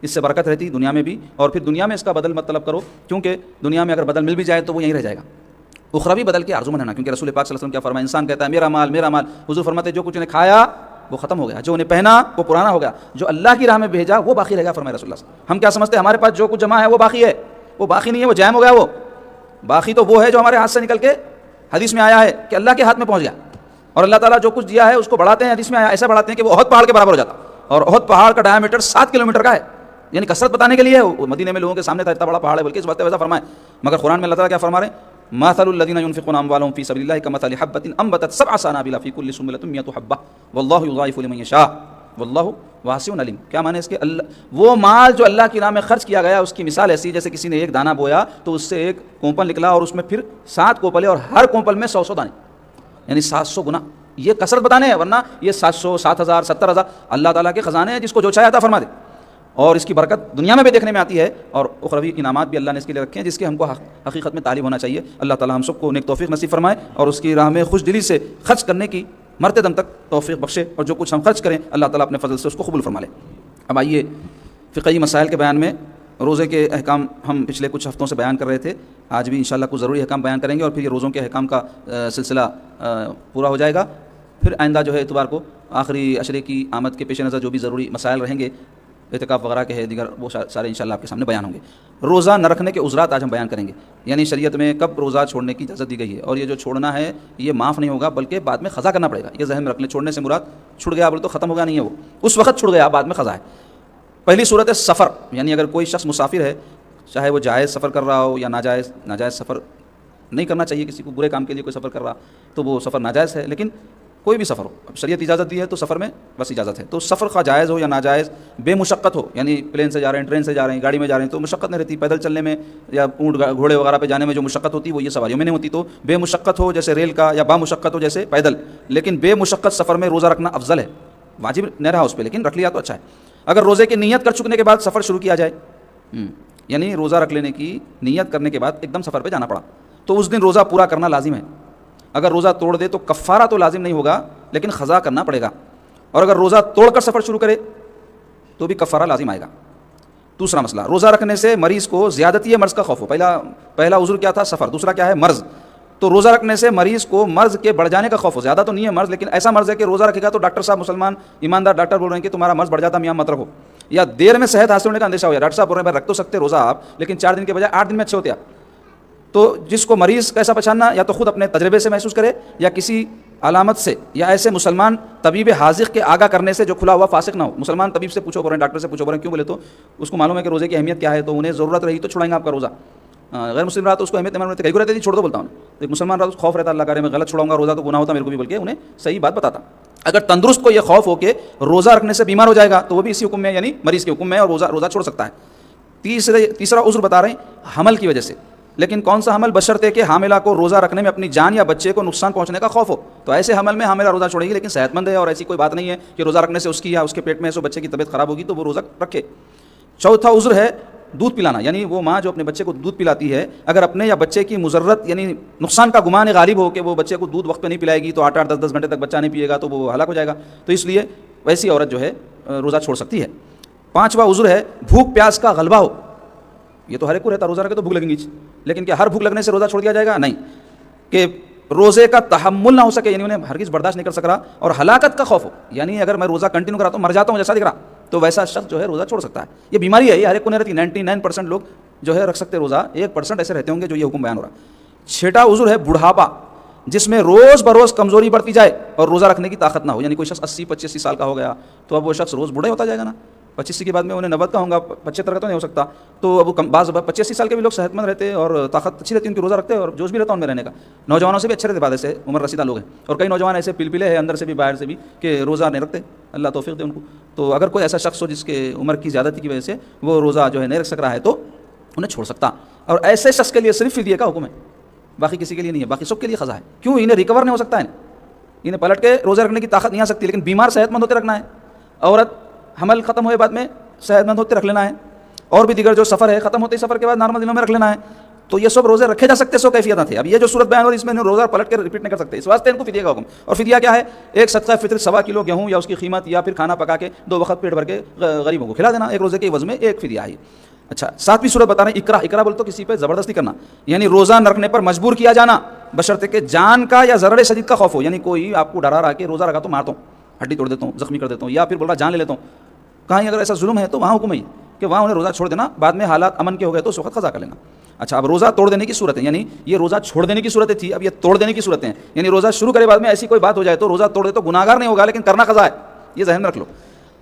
اس سے برکت رہتی دنیا میں بھی, اور پھر دنیا میں اس کا بدل مت طلب کرو, کیونکہ دنیا میں اگر بدل مل بھی جائے تو وہ یہیں رہ جائے گا. اخروی بدل کے آرزو مند رہنا, کیونکہ رسول پاک صلی اللہ علیہ وسلم کیا فرمایا, انسان کہتا ہے میرا مال میرا مال, حضور فرماتے جو کچھ انہیں کھایا وہ ختم ہو گیا, جو انہیں پہنا وہ پرانا ہو گیا, جو اللہ کی راہ میں بھیجا وہ باقی رہ گیا, فرمایا رسول اللہ صلی اللہ علیہ وسلم. ہم کیا سمجھتے ہیں ہمارے پاس جو کچھ جمع ہے وہ باقی ہے, وہ باقی نہیں ہے, وہ جائم ہو گیا. وہ باقی تو وہ ہے جو ہمارے ہاتھ سے نکل کے حدیث میں آیا ہے کہ اللہ کے ہاتھ میں پہنچ گیا, اور اللہ تعالیٰ جو کچھ دیا ہے اس کو بڑھاتے ہیں. حدیث میں آیا ایسا بڑھاتے ہیں کہ وہ احد پہاڑ کے برابر ہو جاتا, اور احد پہاڑ کا ڈائیمیٹر 7 کلومیٹر کا ہے, یعنی کثرت بتانے کے لیے وہ مدینے میں لوگوں کے سامنے تھا اتنا بڑا پہاڑ ہے, بلکہ اس بات ویسا فرمائے. مگر قرآن میں اللہ تعالیٰ کیا فرما رہے ہیں, مثل الذين ينفقون اموالهم في سبيل الله كمثل حبة انبتت 7 سنابل في كل سنبلة 100 حبة والله يضاعف لمن يشاء والله واسع علیم. کیا معنی اس کے, وہ مال جو اللہ کی راہ میں خرچ کیا گیا اس کی مثال ایسی جیسے کسی نے ایک دانہ بویا تو اس سے ایک کونپل نکلا اور اس میں پھر 7 کونپلیں, اور ہر کونپل میں 100 دانے, یعنی 700 گنا. یہ کثرت بتانے ہیں, ورنہ یہ 700 7000 70000 اللہ تعالیٰ کے خزانے ہیں, جس کو جو چاہے عطا فرما دے, اور اس کی برکت دنیا میں بھی دیکھنے میں آتی ہے, اور اخروی انعامات بھی اللہ نے اس کے لیے رکھے ہیں جس کے ہم کو حقیقت میں طالب ہونا چاہیے. اللہ تعالیٰ ہم سب کو نیک توفیق نصیب فرمائے اور اس کی راہ میں خوش دلی سے خرچ کرنے کی مرتے دم تک توفیق بخشے, اور جو کچھ ہم خرچ کریں اللہ تعالیٰ اپنے فضل سے اس کو قبول فرما لے. اب آئیے فقہی مسائل کے بیان میں, روزے کے احکام ہم پچھلے کچھ ہفتوں سے بیان کر رہے تھے, آج بھی انشاءاللہ کچھ ضروری احکام بیان کریں گے, اور پھر یہ روزوں کے احکام کا سلسلہ پورا ہو جائے گا. پھر آئندہ جو ہے اتوار کو آخری عشرے کی آمد کے پیش نظر جو بھی ضروری مسائل رہیں گے, اعتکاف وغیرہ کے ہے دیگر, وہ سارے انشاءاللہ آپ کے سامنے بیان ہوں گے. روزہ نہ رکھنے کے عذرات آج ہم بیان کریں گے, یعنی شریعت میں کب روزہ چھوڑنے کی اجازت دی گئی ہے, اور یہ جو چھوڑنا ہے یہ معاف نہیں ہوگا بلکہ بعد میں قضا کرنا پڑے گا. یہ ذہن میں رکھ لیں, چھوڑنے سے مراد چھوٹ گیا بولے تو ختم ہو گیا نہیں ہے, وہ اس وقت چھوٹ گیا بعد میں قضا ہے. پہلی صورت ہے سفر, یعنی اگر کوئی شخص مسافر ہے, چاہے وہ جائز سفر کر رہا ہو یا ناجائز سفر نہیں کرنا چاہیے کسی کو, برے کام کے لیے کوئی سفر کر رہا تو وہ سفر ناجائز ہے, لیکن کوئی بھی سفر ہو, اب شریعت اجازت دی ہے تو سفر میں بس اجازت ہے. تو سفر خواہ جائز ہو یا ناجائز, بے مشقت ہو, یعنی پلین سے جا رہے ہیں, ٹرین سے جا رہے ہیں, گاڑی میں جا رہے ہیں تو مشقت نہیں رہتی, پیدل چلنے میں یا اونٹ گھوڑے وغیرہ پہ جانے میں جو مشقت ہوتی وہ یہ سواریوں میں نہیں ہوتی. تو بے مشقت ہو جیسے ریل کا, یا با مشقت ہو جیسے پیدل, لیکن بے مشقت سفر میں روزہ رکھنا افضل ہے, واجب نہیں رہا اس پہ, لیکن رکھ لیا تو اچھا ہے. اگر روزے کی نیت کر چکنے کے بعد سفر شروع کیا جائے, یعنی روزہ رکھ لینے کی نیت کرنے کے بعد ایک دم سفر پہ جانا پڑا, تو اس دن روزہ پورا کرنا لازم ہے. اگر روزہ توڑ دے تو کفارہ تو لازم نہیں ہوگا, لیکن قضا کرنا پڑے گا. اور اگر روزہ توڑ کر سفر شروع کرے تو بھی کفارہ لازم آئے گا. دوسرا مسئلہ, روزہ رکھنے سے مریض کو زیادتی مرض کا خوف ہو. پہلا عذر کیا تھا, سفر. دوسرا کیا ہے, مرض. تو روزہ رکھنے سے مریض کو مرض کے بڑھ جانے کا خوف ہو. زیادہ تو نہیں ہے مرض, لیکن ایسا مرض ہے کہ روزہ رکھے گا تو ڈاکٹر صاحب, مسلمان ایماندار ڈاکٹر بول رہے ہیں کہ تمہارا مرض بڑھ جاتا, میاں مت رکھو. یا دیر میں صحت حاصل ہونے کا اندیشہ ہو گیا, ڈاکٹر صاحب بول رہے ہیں رکھ تو سکتے روزہ آپ, لیکن 4 دن کے بجائے 8 دن میں اچھے ہوتے آپ. تو جس کو مریض کیسا پہچاننا, یا تو خود اپنے تجربے سے محسوس کرے یا کسی علامت سے, یا ایسے مسلمان طبیب حاذق کے آگاہ کرنے سے جو کھلا ہوا فاسق نہ ہو. مسلمان طبیب سے پوچھو بول رہے ہیں, ڈاکٹر سے پوچھو بول رہے ہیں, کیوں بولے تو اس کو معلوم ہے کہ روزے کی اہمیت کیا ہے, تو انہیں ضرورت رہی تو چھڑائیں گے آپ کا روزہ. غیر مسلم رہا تو اس کو اہمیت معلوم رہتی, کئی کو رہتے چھوڑ دو بولتا ہوں. ایک مسلمان رہا تو خوف رہتا, اللہ کرے میں غلط چھڑاؤں گا روزہ تو گناہ ہوتا میرے کو بھی, بول کے انہیں صحیح بات بتاتا. اگر تندرست کو یہ خوف ہو کہ روزہ رکھنے سے بیمار ہو جائے گا تو وہ بھی اسی حکم میں, یعنی مریض کے حکم میں, اور روزہ چھوڑ سکتا ہے. تیسرا عذر بتا رہے ہیں حمل کی وجہ سے, لیکن کون سا حمل, بشرطے کہ حاملہ کو روزہ رکھنے میں اپنی جان یا بچے کو نقصان پہنچنے کا خوف ہو. تو ایسے حمل میں حاملہ روزہ چھوڑے گی, لیکن صحت مند ہے, اور ایسی کوئی بات نہیں ہے کہ روزہ رکھنے سے اس کی یا اس کے پیٹ میں بچے کی طبیعت خراب ہوگی تو وہ روزہ رکھے. چوتھا عذر ہے دودھ پلانا, یعنی وہ ماں جو اپنے بچے کو دودھ پلاتی ہے, اگر اپنے یا بچے کی مضرت یعنی نقصان کا گمان غالب ہو کہ وہ بچے کو دودھ وقت پہ نہیں پلائے گی تو 8-8 10-10 گھنٹے تک بچہ نہیں پیے گا تو وہ ہلاک ہو جائے گا, تو اس لیے ویسی عورت جو ہے روزہ چھوڑ سکتی ہے. پانچواں عذر ہے بھوک پیاس کا غلبہ ہو. یہ تو ہر ایک کو رہتا, روزہ رکھے تو بھوک لگیں گی, لیکن کیا ہر بھوک لگنے سے روزہ چھوڑ دیا جائے گا؟ نہیں. کہ روزے کا تحمل نہ ہو سکے, یعنی انہیں ہرگز برداشت نہیں کر سک رہا, اور ہلاکت کا خوف ہو, یعنی اگر میں روزہ کنٹینیو کراتا ہوں مر جاتا ہوں جیسا دکھ رہا, تو ویسا شخص جو ہے روزہ چھوڑ سکتا ہے. یہ بیماری ہے, یہ ہر ایک کو نہیں رہتی. 99% لوگ جو ہے رکھ سکتے روزہ, 1% ایسے رہتے ہوں گے جو یہ حکم بیان ہو رہا. چھٹا عذر ہے بڑھاپا, جس میں روز بروز کمزوری بڑھتی جائے اور روزہ رکھنے کی طاقت نہ ہو. یعنی کوئی شخص 80-85 سال کا ہو گیا تو اب وہ شخص روز بوڑھا ہوتا جائے گا نا, 85 کے بعد میں انہیں 90 کا ہوں گا، 75 کا تو نہیں ہو سکتا. تو اب بعض 85 سال کے بھی لوگ صحت مند رہتے اور طاقت اچھی رہتی، ان کی روزہ رکھتے اور جوش بھی رہتا ان میں رہنے کا. نوجوانوں سے بھی اچھے رہتے بعد سے عمر رسیدہ لوگ ہیں، اور کئی نوجوان ایسے پلپلے ہیں اندر سے بھی باہر سے بھی کہ روزہ نہیں رکھتے. اللہ توفیق دے ان کو. تو اگر کوئی ایسا شخص ہو جس کے عمر کی زیادتی کی وجہ سے وہ روزہ جو ہے نہیں رکھ سک رہا ہے تو انہیں چھوڑ سکتا. اور ایسے شخص کے لیے صرف فدیے کا حکم ہے، باقی کسی کے لیے نہیں ہے، باقی سب کے لیے قضا ہے. کیوں؟ انہیں ریکور نہیں ہو سکتا ہے، انہیں پلٹ کے روزہ رکھنے کی طاقت نہیں آ سکتی، لیکن بیمار صحت مند ہوتے رکھنا ہے. عورت حمل ختم ہوئے بعد میں صحت مند ہوتے رکھ لینا ہے، اور بھی دیگر جو سفر ہے ختم ہوتے ہی سفر کے بعد نارمل دنوں میں رکھ لینا ہے. تو یہ سب روزے رکھے جا سکتے، سو کیفیت تھے. اب یہ جو صورت بیان ہو رہی ہے اس میں روزہ پلٹ کے ریپیٹ نہیں کر سکتے، اس واسطے ان کو فدیہ کا حکم. اور فدیہ کیا ہے؟ ایک صدقہ فطر 1.25 کلو گیہوں یا اس کی قیمت، یا پھر کھانا پکا کے 2 وقت پیٹ بھر کے غریبوں کو کھلا دینا. ایک روزے کے عوض میں ایک فدیہ ہے. اچھا، 7ویں صورت بتا رہے ہیں اکراہ بول تو کسی پہ زبردستی کرنا، یعنی روزہ نہ رکھنے پر مجبور کیا جانا بشرطے کہ جان کا یا ضرر شدید کا خوف ہو. یعنی کوئی آپ کو ڈرا رہا کہ روزہ رکھا تو مارتا ہوں، ہڈی توڑ دیتا ہوں، زخمی کر دیتا ہوں، یا پھر بول رہا جان لے لیتا ہوں. کہیں اگر ایسا ظلم ہے تو وہاں حکم ہے کہ وہاں انہیں روزہ چھوڑ دینا، بعد میں حالات امن کے ہو گئے تو اس وقت قضا کر لینا. اچھا، اب روزہ توڑ دینے کی صورت ہے، یعنی یہ روزہ چھوڑ دینے کی صورتیں تھی، اب یہ توڑ دینے کی صورتیں ہیں. یعنی روزہ شروع کرے بعد میں ایسی کوئی بات ہو جائے تو روزہ توڑ دے تو گناہگار نہیں ہوگا، لیکن کرنا قضا ہے، یہ ذہن میں رکھ لو.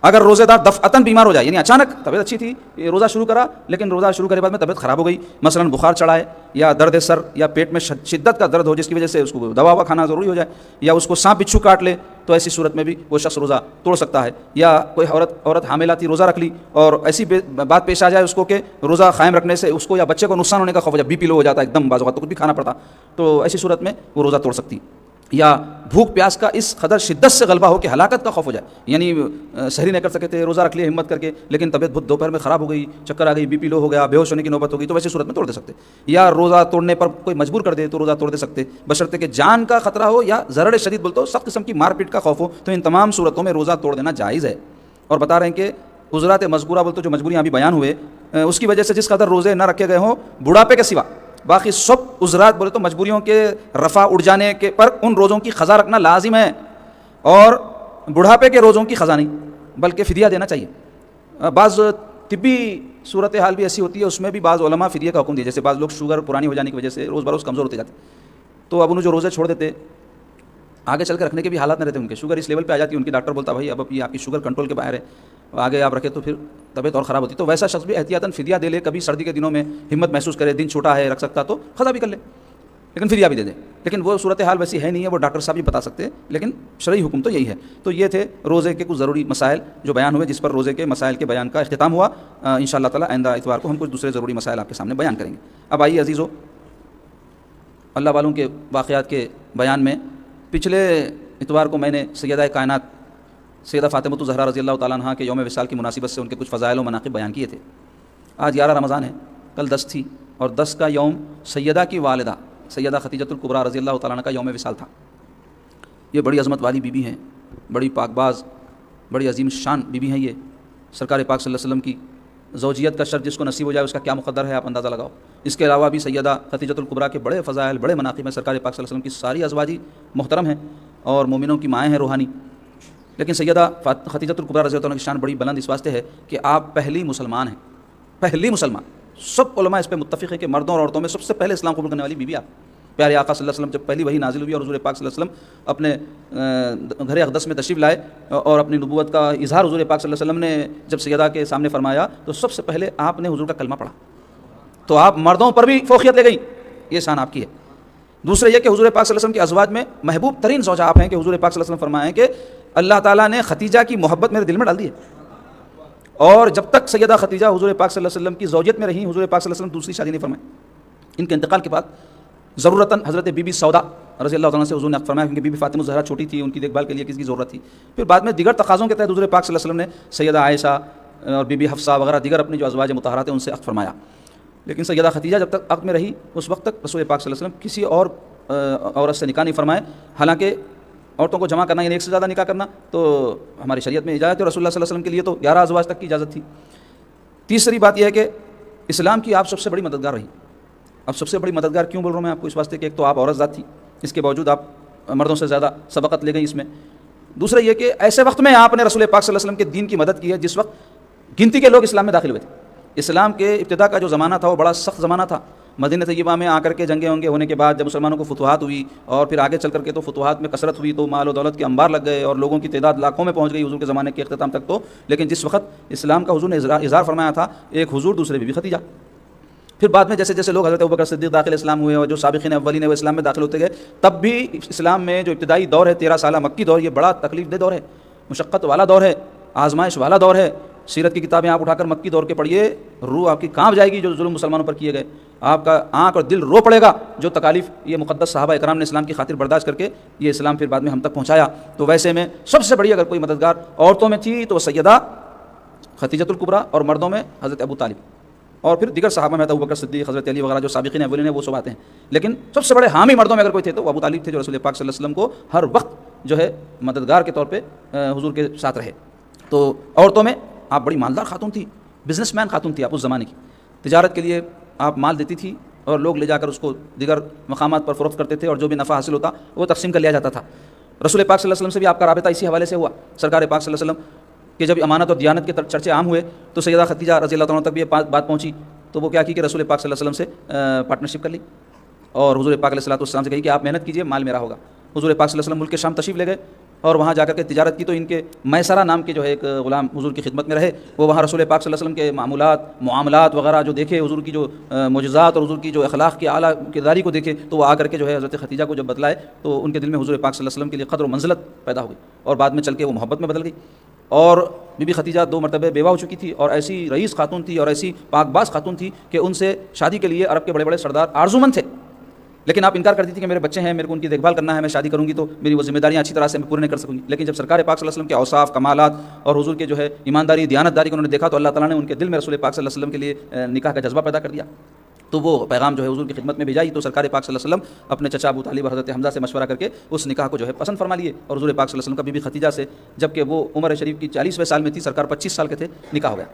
اگر روزے دار دفعتاً بیمار ہو جائے، یعنی اچانک طبیعت اچھی تھی، یہ روزہ شروع کرا لیکن روزہ شروع کرنے بعد میں طبیعت خراب ہو گئی، مثلا بخار چڑھا ہے، یا درد سر یا پیٹ میں شدت کا درد ہو جس کی وجہ سے اس کو دوا کھانا ضروری ہو جائے، یا اس کو سانپ بچھو کاٹ لے، تو ایسی صورت میں بھی وہ شخص روزہ توڑ سکتا ہے. یا کوئی عورت حاملہ تھی، روزہ رکھ لی اور ایسی بات پیش آ جائے اس کو کہ روزہ قائم رکھنے سے اس کو یا بچے کو نقصان ہونے کا خوف ہو جائے، بی پی لو ہو جاتا ہے ایک دم، بعض اوقات تو کچھ بھی کھانا پڑتا، تو ایسی صورت میں وہ روزہ توڑ سکتی. یا بھوک پیاس کا اس قدر شدت سے غلبہ ہو کہ ہلاکت کا خوف ہو جائے، یعنی سحری نہیں کر سکے تھے، روزہ رکھ لیا ہمت کر کے، لیکن طبیعت بہت دوپہر میں خراب ہو گئی، چکر آ گئی، بی پی لو ہو گیا، بے ہوش ہونے کی نوبت ہو گئی، تو ویسی صورت میں توڑ دے سکتے. یا روزہ توڑنے پر کوئی مجبور کر دے تو روزہ توڑ دے سکتے، بشرطے کہ جان کا خطرہ ہو یا ضرر شدید بولتے ہو سخت قسم کی مار پیٹ کا خوف ہو، تو ان تمام صورتوں میں روزہ توڑ دینا جائز ہے. اور بتا رہے ہیں کہ عذرات مذکورہ بولتے جو مجبوریاں ابھی بیان ہوئے، اس کی وجہ سے جس قدر روزے نہ رکھے گئے ہوں بڑھاپے کے سوا باقی سب عذرات بولے تو مجبوریوں کے رفع اٹھ جانے کے پر ان روزوں کی قضا رکھنا لازم ہے، اور بڑھاپے کے روزوں کی قضا نہیں بلکہ فدیہ دینا چاہیے. بعض طبی صورتحال بھی ایسی ہوتی ہے، اس میں بھی بعض علماء فدیہ کا حکم دیے، جیسے بعض لوگ شوگر پرانی ہو جانے کی وجہ سے روز بروز کمزور ہوتے جاتے، تو اب انہوں جو روزے چھوڑ دیتے آگے چل کے رکھنے کے بھی حالات نہیں رہتے، ان کے شوگر اس لیول پہ آ جاتی ہے، ان کی ڈاکٹر بولتا بھائی اب یہ آپ کی شوگر کنٹرول کے باہر ہے، آگے آپ رکھے تو پھر طبیعت اور خراب ہوتی. تو ویسا شخص بھی احتیاطاً فدیہ دے لے، کبھی سردی کے دنوں میں ہمت محسوس کرے، دن چھوٹا ہے رکھ سکتا تو قضا بھی کر لے، لیکن فدیہ بھی دے دے. لیکن وہ صورتحال ویسی ہے نہیں ہے، وہ ڈاکٹر صاحب بھی بتا سکتے ہیں، لیکن شرعی حکم تو یہی ہے. تو یہ تھے روزے کے کچھ ضروری مسائل جو بیان ہوئے، جس پر روزے کے مسائل کے بیان کا اختتام ہوا. انشاءاللہ تعالی آئندہ اتوار کو ہم کچھ دوسرے ضروری مسائل آپ کے سامنے بیان کریں گے. اب آئیے عزیزو، اللہ والوں کے واقعات کے بیان میں پچھلے اتوار کو میں نے سیدہ کائنات سیدہ فاطمہ الزہرا رضی اللہ تعالیٰ عنہ کے یوم وصال کی مناسبت سے ان کے کچھ فضائل و مناقب بیان کیے تھے. آج 11 رمضان ہے، کل 10 تھی، اور 10 کا یوم سیدہ کی والدہ سیدہ خدیجۃ الکبریٰ رضی اللہ تعالیٰ عنہ کا یوم وصال تھا. یہ بڑی عظمت والی بی بی ہیں، بڑی پاک باز، بڑی عظیم شان بی بی ہیں. یہ سرکار پاک صلی اللہ علیہ وسلم کی زوجیت کا شرف جس کو نصیب ہو جائے اس کا کیا مقدر ہے آپ اندازہ لگاؤ. اس کے علاوہ بھی سیدہ خدیجۃ الکبریٰ کے بڑے فضائل، بڑے مناقب ہیں. سرکار پاک صلی اللہ علیہ وسلم کی ساری ازواجی محترم ہیں اور مومنوں کی مائیں ہیں روحانی. لیکن سیدہ خدیجۃ الکبریٰ رضی اللہ عنہ کی شان بڑی بلند اس واسطے ہے کہ آپ پہلی مسلمان ہیں، پہلی مسلمان. سب علماء اس پہ متفق ہے کہ مردوں اور عورتوں میں سب سے پہلے اسلام قبول کرنے والی بیوی آپ. پیارے آقا صلی اللہ علیہ وسلم جب پہلی وحی نازل ہوئی اور حضور پاک صلی اللہ علیہ وسلم اپنے گھر اقدس میں تشریف لائے اور اپنی نبوت کا اظہار حضور پاک صلی اللہ علیہ وسلم نے جب سیدہ کے سامنے فرمایا تو سب سے پہلے آپ نے حضور کا کلمہ پڑھا. تو آپ مردوں پر بھی فوقیت لے گئی، یہ شان آپ کی ہے. دوسرے یہ کہ حضور پاک صلی اللہ علیہ وسلم کے ازواج میں محبوب ترین زوجہ آپ ہیں کہ حضور پاک صلی اللہ علیہ وسلم فرمائے کہ اللہ تعالیٰ نے ختیجہ کی محبت میرے دل میں ڈال دی ہے، اور جب تک سیدہ ختیجہ حضور پاک صلی اللہ علیہ وسلم کی زوجیت میں رہیں حضور پاک صلی اللہ علیہ وسلم دوسری شادی نہیں فرمائی. ان کے انتقال کے بعد ضرورتاً حضرت بی بی سودا رضی اللہ تعالیٰ سے حضور نے فرمایا، کیونکہ بی بی فاطمہ الزہرا چھوٹی تھی، ان کی دیکھ بھال کے لیے کس کی ضرورت تھی. پھر بعد میں دیگر تقاضوں کے تحت حضور پاک صلی اللہ علیہ وسلم نے سیدہ عائشہ اور بی بی حفصہ وغیرہ دیگر اپنی جو ازواج مطہرات ہیں ان سے عقد فرمایا. لیکن سیدہ ختیجہ جب تک عقد میں رہی اس وقت تک رسول پاک صلی اللہ علیہ وسلم کسی اور عورت سے نکاح نہیں فرمائے. حالانکہ عورتوں کو جمع کرنا یعنی ایک سے زیادہ نکاح کرنا تو ہماری شریعت میں اجازت ہے، اور رسول اللہ صلی اللہ علیہ وسلم کے لیے تو 11 ازواج تک کی اجازت تھی. تیسری بات یہ ہے کہ اسلام کی آپ سب سے بڑی مددگار رہی. اب سب سے بڑی مددگار کیوں بول رہا ہوں میں آپ کو؟ اس واسطے کہ ایک تو آپ عورت ذات تھی، اس کے باوجود آپ مردوں سے زیادہ سبقت لے گئی اس میں. دوسرا یہ کہ ایسے وقت میں آپ نے رسول پاک صلی اللہ علیہ وسلم کے دین کی مدد کی ہے جس وقت گنتی کے لوگ اسلام میں داخل ہوئے تھے. اسلام کے ابتدا کا جو زمانہ تھا وہ بڑا سخت زمانہ تھا، مدینہ طیبہ میں آ کر کے جنگیں ہونگے ہونے کے بعد جب مسلمانوں کو فتوحات ہوئی اور پھر آگے چل کر کے تو فتوحات میں کثرت ہوئی تو مال و دولت کے انبار لگ گئے اور لوگوں کی تعداد لاکھوں میں پہنچ گئی حضور کے زمانے کے اختتام تک تو. لیکن جس وقت اسلام کا حضور نے اظہار فرمایا تھا ایک حضور دوسرے بی بی خدیجہ. پھر بعد میں جیسے جیسے لوگ حضرت ابوبکر صدیق داخل اسلام ہوئے اور جو سابقین اولین ہیں وہ اسلام میں داخل ہوتے گئے تب بھی اسلام میں جو ابتدائی دور ہے 13 سالہ مکی دور یہ بڑا تکلیف دہ دور ہے, مشقت والا دور ہے, آزمائش والا دور ہے. سیرت کی کتابیں آپ اٹھا کر مکی دور کے پڑھیے, روح آپ کی کانپ جائے گی جو ظلم مسلمانوں پر کیے گئے. آپ کا آنکھ اور دل رو پڑے گا جو تکالیف یہ مقدس صحابہ اکرام نے اسلام کی خاطر برداشت کر کے یہ اسلام پھر بعد میں ہم تک پہنچایا. تو ویسے میں سب سے بڑی اگر کوئی مددگار عورتوں میں تھی تو سیدہ خدیجۃ الکبریٰ اور مردوں میں حضرت ابو طالب اور پھر دیگر صحابہ میں ابوبکر صدیق, حضرت علی وغیرہ جو سابقین اولین ہیں وہ سب آتے ہیں. لیکن سب سے بڑے حامی مردوں میں اگر کوئی تھے تو وہ ابو طالب تھے جو رسول پاک صلی اللہ علیہ وسلم کو ہر وقت جو ہے مددگار کے طور پہ حضور کے ساتھ رہے. تو عورتوں میں آپ بڑی مالدار خاتون تھی, بزنس مین خاتون تھی, آپ اس زمانے کی تجارت کے لیے آپ مال دیتی تھی اور لوگ لے جا کر اس کو دیگر مقامات پر فروخت کرتے تھے اور جو بھی نفع حاصل ہوتا وہ تقسیم کر لیا جاتا تھا. رسول پاک صلی اللہ علیہ وسلم سے بھی آپ کا رابطہ اسی حوالے سے ہوا. سرکار پاک صلی اللہ علیہ وسلم کہ جب امانت اور دیانت کے چرچے عام ہوئے تو سیدہ خدیجہ رضی اللہ عنہ تک بھی یہ بات پہنچی تو وہ کیا کی کہ رسول پاک صلی اللہ علیہ وسلم سے پارٹنرشپ کر لی اور حضور پاک علیہ السلام سے کہی کہ آپ محنت کیجئے, مال میرا ہوگا. حضور پاک صلی اللہ علیہ وسلم ملک کے شام تشریف لے گئے اور وہاں جا کر کے تجارت کی تو ان کے میسرہ نام کے جو ہے ایک غلام حضور کی خدمت میں رہے. وہ وہاں رسول پاک صلی اللہ علیہ وسلم کے معاملات وغیرہ جو دیکھے, حضور کی جو معجزات اور حضور کی جو اخلاق کی اعلیٰ کرداری کو دیکھے تو وہ آ کر کے جو ہے حضرت خدیجہ کو جب بتلائے تو ان کے دل میں حضور پاک صلی اللہ علیہ وسلم کے لیے قدر و منزلت پیدا ہوئی اور بعد میں چل کے وہ محبت میں بدل گئی. اور بی بی خدیجہ 2 مرتبہ بیوہ ہو چکی تھی اور ایسی رئیس خاتون تھی اور ایسی پاک باز خاتون تھی کہ ان سے شادی کے لیے عرب کے بڑے بڑے سردار آرزومند تھے. لیکن آپ انکار کرتی تھی کہ میرے بچے ہیں, میرے کو ان کی دیکھ بھال کرنا ہے, میں شادی کروں گی تو میری وہ ذمہ داریاں اچھی طرح سے میں پورے نہیں کر سکوں گی. لیکن جب سرکار پاک صلی اللہ علیہ وسلم کے اوصاف, کمالات اور حضور کے جو ہے ایمانداری, دیانتداری کو انہوں نے دیکھا تو اللہ تعالیٰ نے ان کے دل میں رسول پاک صلی اللہ علیہ وسلم کے لیے نکاح کا جذبہ پیدا کر دیا. تو وہ پیغام جو ہے حضور کی خدمت میں بھیجائی تو سرکار پاک صلی اللہ علیہ وسلم اپنے چچا ابو طالب اور حضرت حمزہ سے مشورہ کر کے اس نکاح کو جو ہے پسند فرما لیے اور حضور پاک صلی اللہ علیہ وسلم کا بی بی خدیجہ سے جبکہ وہ عمر شریف کی 40ویں سال میں تھی, سرکار 25 سال کے تھے, نکاح ہو گیا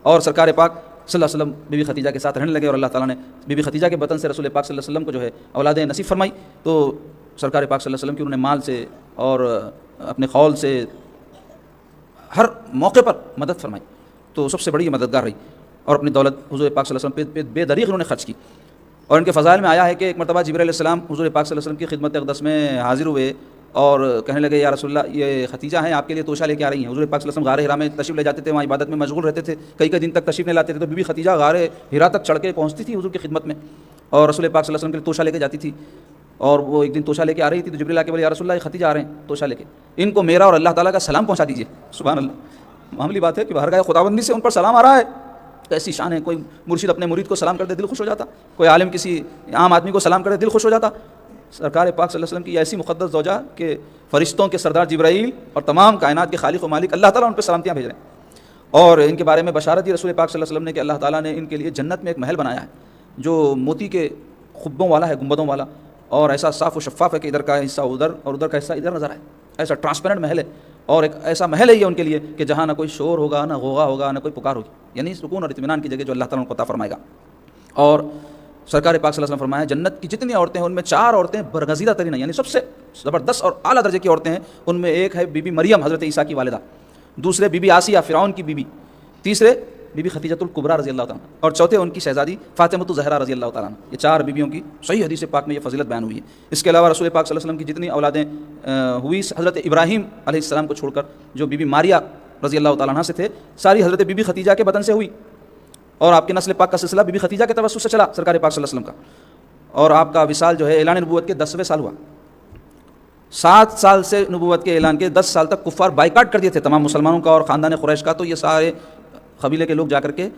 اور سرکار پاک صلی اللہ علیہ وسلم بی بی خدیجہ کے ساتھ رہنے لگے اور اللہ تعالیٰ نے بی بی خدیجہ کے بطن سے رسول پاک صلی اللہ علیہ وسلم کو جو ہے اولادیں نصیب فرمائی. تو سرکار پاک صلی اللہ علیہ وسلم کی انہوں نے مال سے اور اپنے قول سے ہر موقع پر مدد فرمائی تو سب سے بڑی مددگار رہی اور اپنی دولت حضور پاک صلی اللہ علیہ وسلم پہ بے دریغ انہوں نے خرچ کی. اور ان کے فضائل میں آیا ہے کہ ایک مرتبہ جبرائیل علیہ السلام حضور پاک صلی اللہ علیہ وسلم کی خدمت اقدس میں حاضر ہوئے اور کہنے لگے یا رسول اللہ یہ خدیجہ ہیں آپ کے لیے توشہ لے کے آ رہی ہیں. حضور پاک صلی اللہ علیہ وسلم غار ہرا میں تشریف لے جاتے تھے, وہاں عبادت میں مشغول رہتے تھے, کئی دن تک تشریف لے لاتے تھے. تو بی بی خدیجہ غار ہرا تک چڑھ کے پہنچتی تھی حضور کی خدمت میں اور رسول پاک صلی اللہ علیہ وسلم کے لیے توشہ لے کے جاتی تھی. اور وہ ایک دن توشہ لے کے آ رہی تھی تو جبرائیل آ کے بولے یا رسول اللہ یہ خدیجہ آ رہے ہیں توشہ لے کے, ان کو میرا اور اللہ تعالیٰ کا سلام پہنچا دیجیے. سبحان اللہ, معمولی بات ہے کہ باہر گاہ خداوندی سے ان پر سلام آ رہا ہے, کیسی شان ہے. کوئی مرشد اپنے مرید کو سلام کر دے دل خوش ہو جاتا, کوئی عالم کسی عام آدمی کو سلام کر دے دل خوش ہو جاتا. سرکار پاک صلی اللہ علیہ وسلم کی ایسی مقدس زوجہ کہ فرشتوں کے سردار جبرائیل اور تمام کائنات کے خالق و مالک اللہ تعالیٰ ان پہ سلامتیاں بھیج رہے ہیں. اور ان کے بارے میں بشارت دی رسول پاک صلی اللہ علیہ وسلم نے کہ اللہ تعالیٰ نے ان کے لیے جنت میں ایک محل بنایا ہے جو موتی کے خبوں والا ہے, گنبدوں والا, اور ایسا صاف و شفاف ہے کہ ادھر کا حصہ ادھر اور ادھر کا حصہ ادھر نظر آئے. ایسا ٹرانسپیرنٹ محل ہے اور ایک ایسا محل ہے یہ ان کے لیے کہ جہاں نہ کوئی شور ہوگا, نہ غوغا ہوگا, نہ کوئی پکار ہوگی, یعنی سکون اور اطمینان کی جگہ جو اللہ تعالیٰ کو عطا فرمائے گا. اور سرکار پاک صلی اللہ علیہ وسلم فرمایا جنت کی جتنی عورتیں ہیں ان میں 4 عورتیں برگزیدہ ترین ہیں, یعنی سب سے زبردست اور اعلیٰ درجے کی عورتیں ہیں. ان میں ایک ہے بی بی مریم حضرت عیسیٰ کی والدہ, دوسرے بی بی آسیہ فرعون کی بیوی, تیسرے بی بی خدیجۃ الکبریٰ رضی اللہ تعالیٰ اور چوتھے ان کی شہزادی فاطمہ الزہرا رضی اللہ تعالیٰ. یہ 4 بیویوں کی صحیح حدیث پاک میں یہ فضیلت بیان ہوئی ہے. اس کے علاوہ رسول پاک صلی اللہ علیہ وسلم کی جتنی اولادیں ہوئی حضرت ابراہیم علیہ السلام کو چھوڑ کر جو بی بی ماریا رضی اللہ تعالیٰ عنہ سے تھے ساری حضرت بی بی خدیجہ کے بدن سے ہوئی اور آپ کے نسل پاک کا سلسلہ بی بی خدیجہ کے توسط سے چلا سرکار پاک صلی اللہ علیہ وسلم کا. اور آپ کا وصال جو ہے اعلان نبوت کے 10ویں سال ہوا. 7 سال سے نبوت کے اعلان کے 10 سال تک کفار بائیکاٹ کر دیے تھے تمام مسلمانوں کا اور خاندان قریش کا. تو یہ سارے قبیلے کے لوگ جا کر کے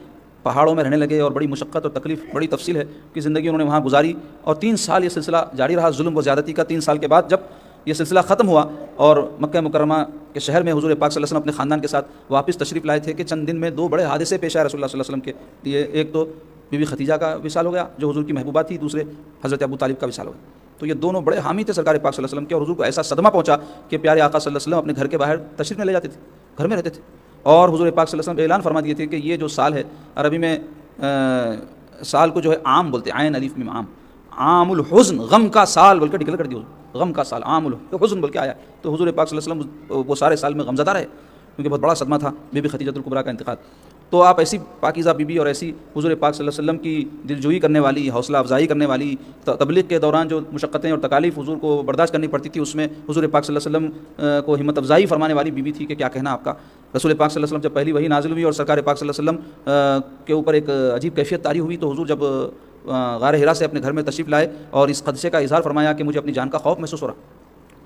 پہاڑوں میں رہنے لگے اور بڑی مشقت اور تکلیف, بڑی تفصیل ہے کہ زندگی انہوں نے وہاں گزاری. اور 3 سال یہ سلسلہ جاری رہا ظلم و زیادتی کا. 3 سال کے بعد جب یہ سلسلہ ختم ہوا اور مکہ مکرمہ کے شہر میں حضور پاک صلی اللہ علیہ وسلم اپنے خاندان کے ساتھ واپس تشریف لائے تھے کہ چند دن میں 2 بڑے حادثے پیش آئے رسول اللہ صلی اللہ علیہ وسلم کے لیے. ایک تو بی بی خدیجہ کا وصال ہو گیا جو حضور کی محبوبہ تھی, دوسرے حضرت ابو طالب کا وصال ہو گیا. تو یہ دونوں بڑے حامی تھے سرکار پاک صلی اللہ علیہ وسلم کے اور حضور کو ایسا صدمہ پہنچا کہ پیارے آقا صلی اللہ علیہ وسلم اپنے گھر کے باہر تشریف میں لے جاتے تھے, گھر میں رہتے تھے. اور حضور پاک صلی اللہ علیہ وسلم اعلان فرما دیے تھے کہ یہ جو سال ہے, عربی میں سال کو جو ہے عام بولتے ہیں, عین الف میم عام, عام الحزن, غم کا سال بول کے ڈکلیئر کر دیا, غم کا سال عام الحزن بول کے آیا. تو حضور پاک صلی اللہ علیہ وسلم وہ سارے سال میں غمزدہ رہے کیونکہ بہت بڑا صدمہ تھا بی بی خدیجۃ الکبریٰ کا انتقال. تو آپ ایسی پاکیزہ بی بی اور ایسی حضور پاک صلی اللہ علیہ وسلم کی دلجوئی کرنے والی، حوصلہ افزائی کرنے والی، تبلیغ کے دوران جو مشقتیں اور تکالیف حضور کو برداشت کرنی پڑتی تھی، اس میں حضور پاک صلی اللہ علیہ وسلم کو ہمت افزائی فرمانے والی بی بی تھی کہ کیا کہنا آپ کا۔ رسول پاک صلی اللہ علیہ وسلم جب پہلی وحی نازل ہوئی اور سرکار پاک صلی اللہ علیہ وسلم کے اوپر ایک عجیب کیفیت طاری ہوئی، تو حضور جب غار حرا سے اپنے گھر میں تشریف لائے اور اس خدشے کا اظہار فرمایا کہ مجھے اپنی جان کا خوف محسوس ہو رہا،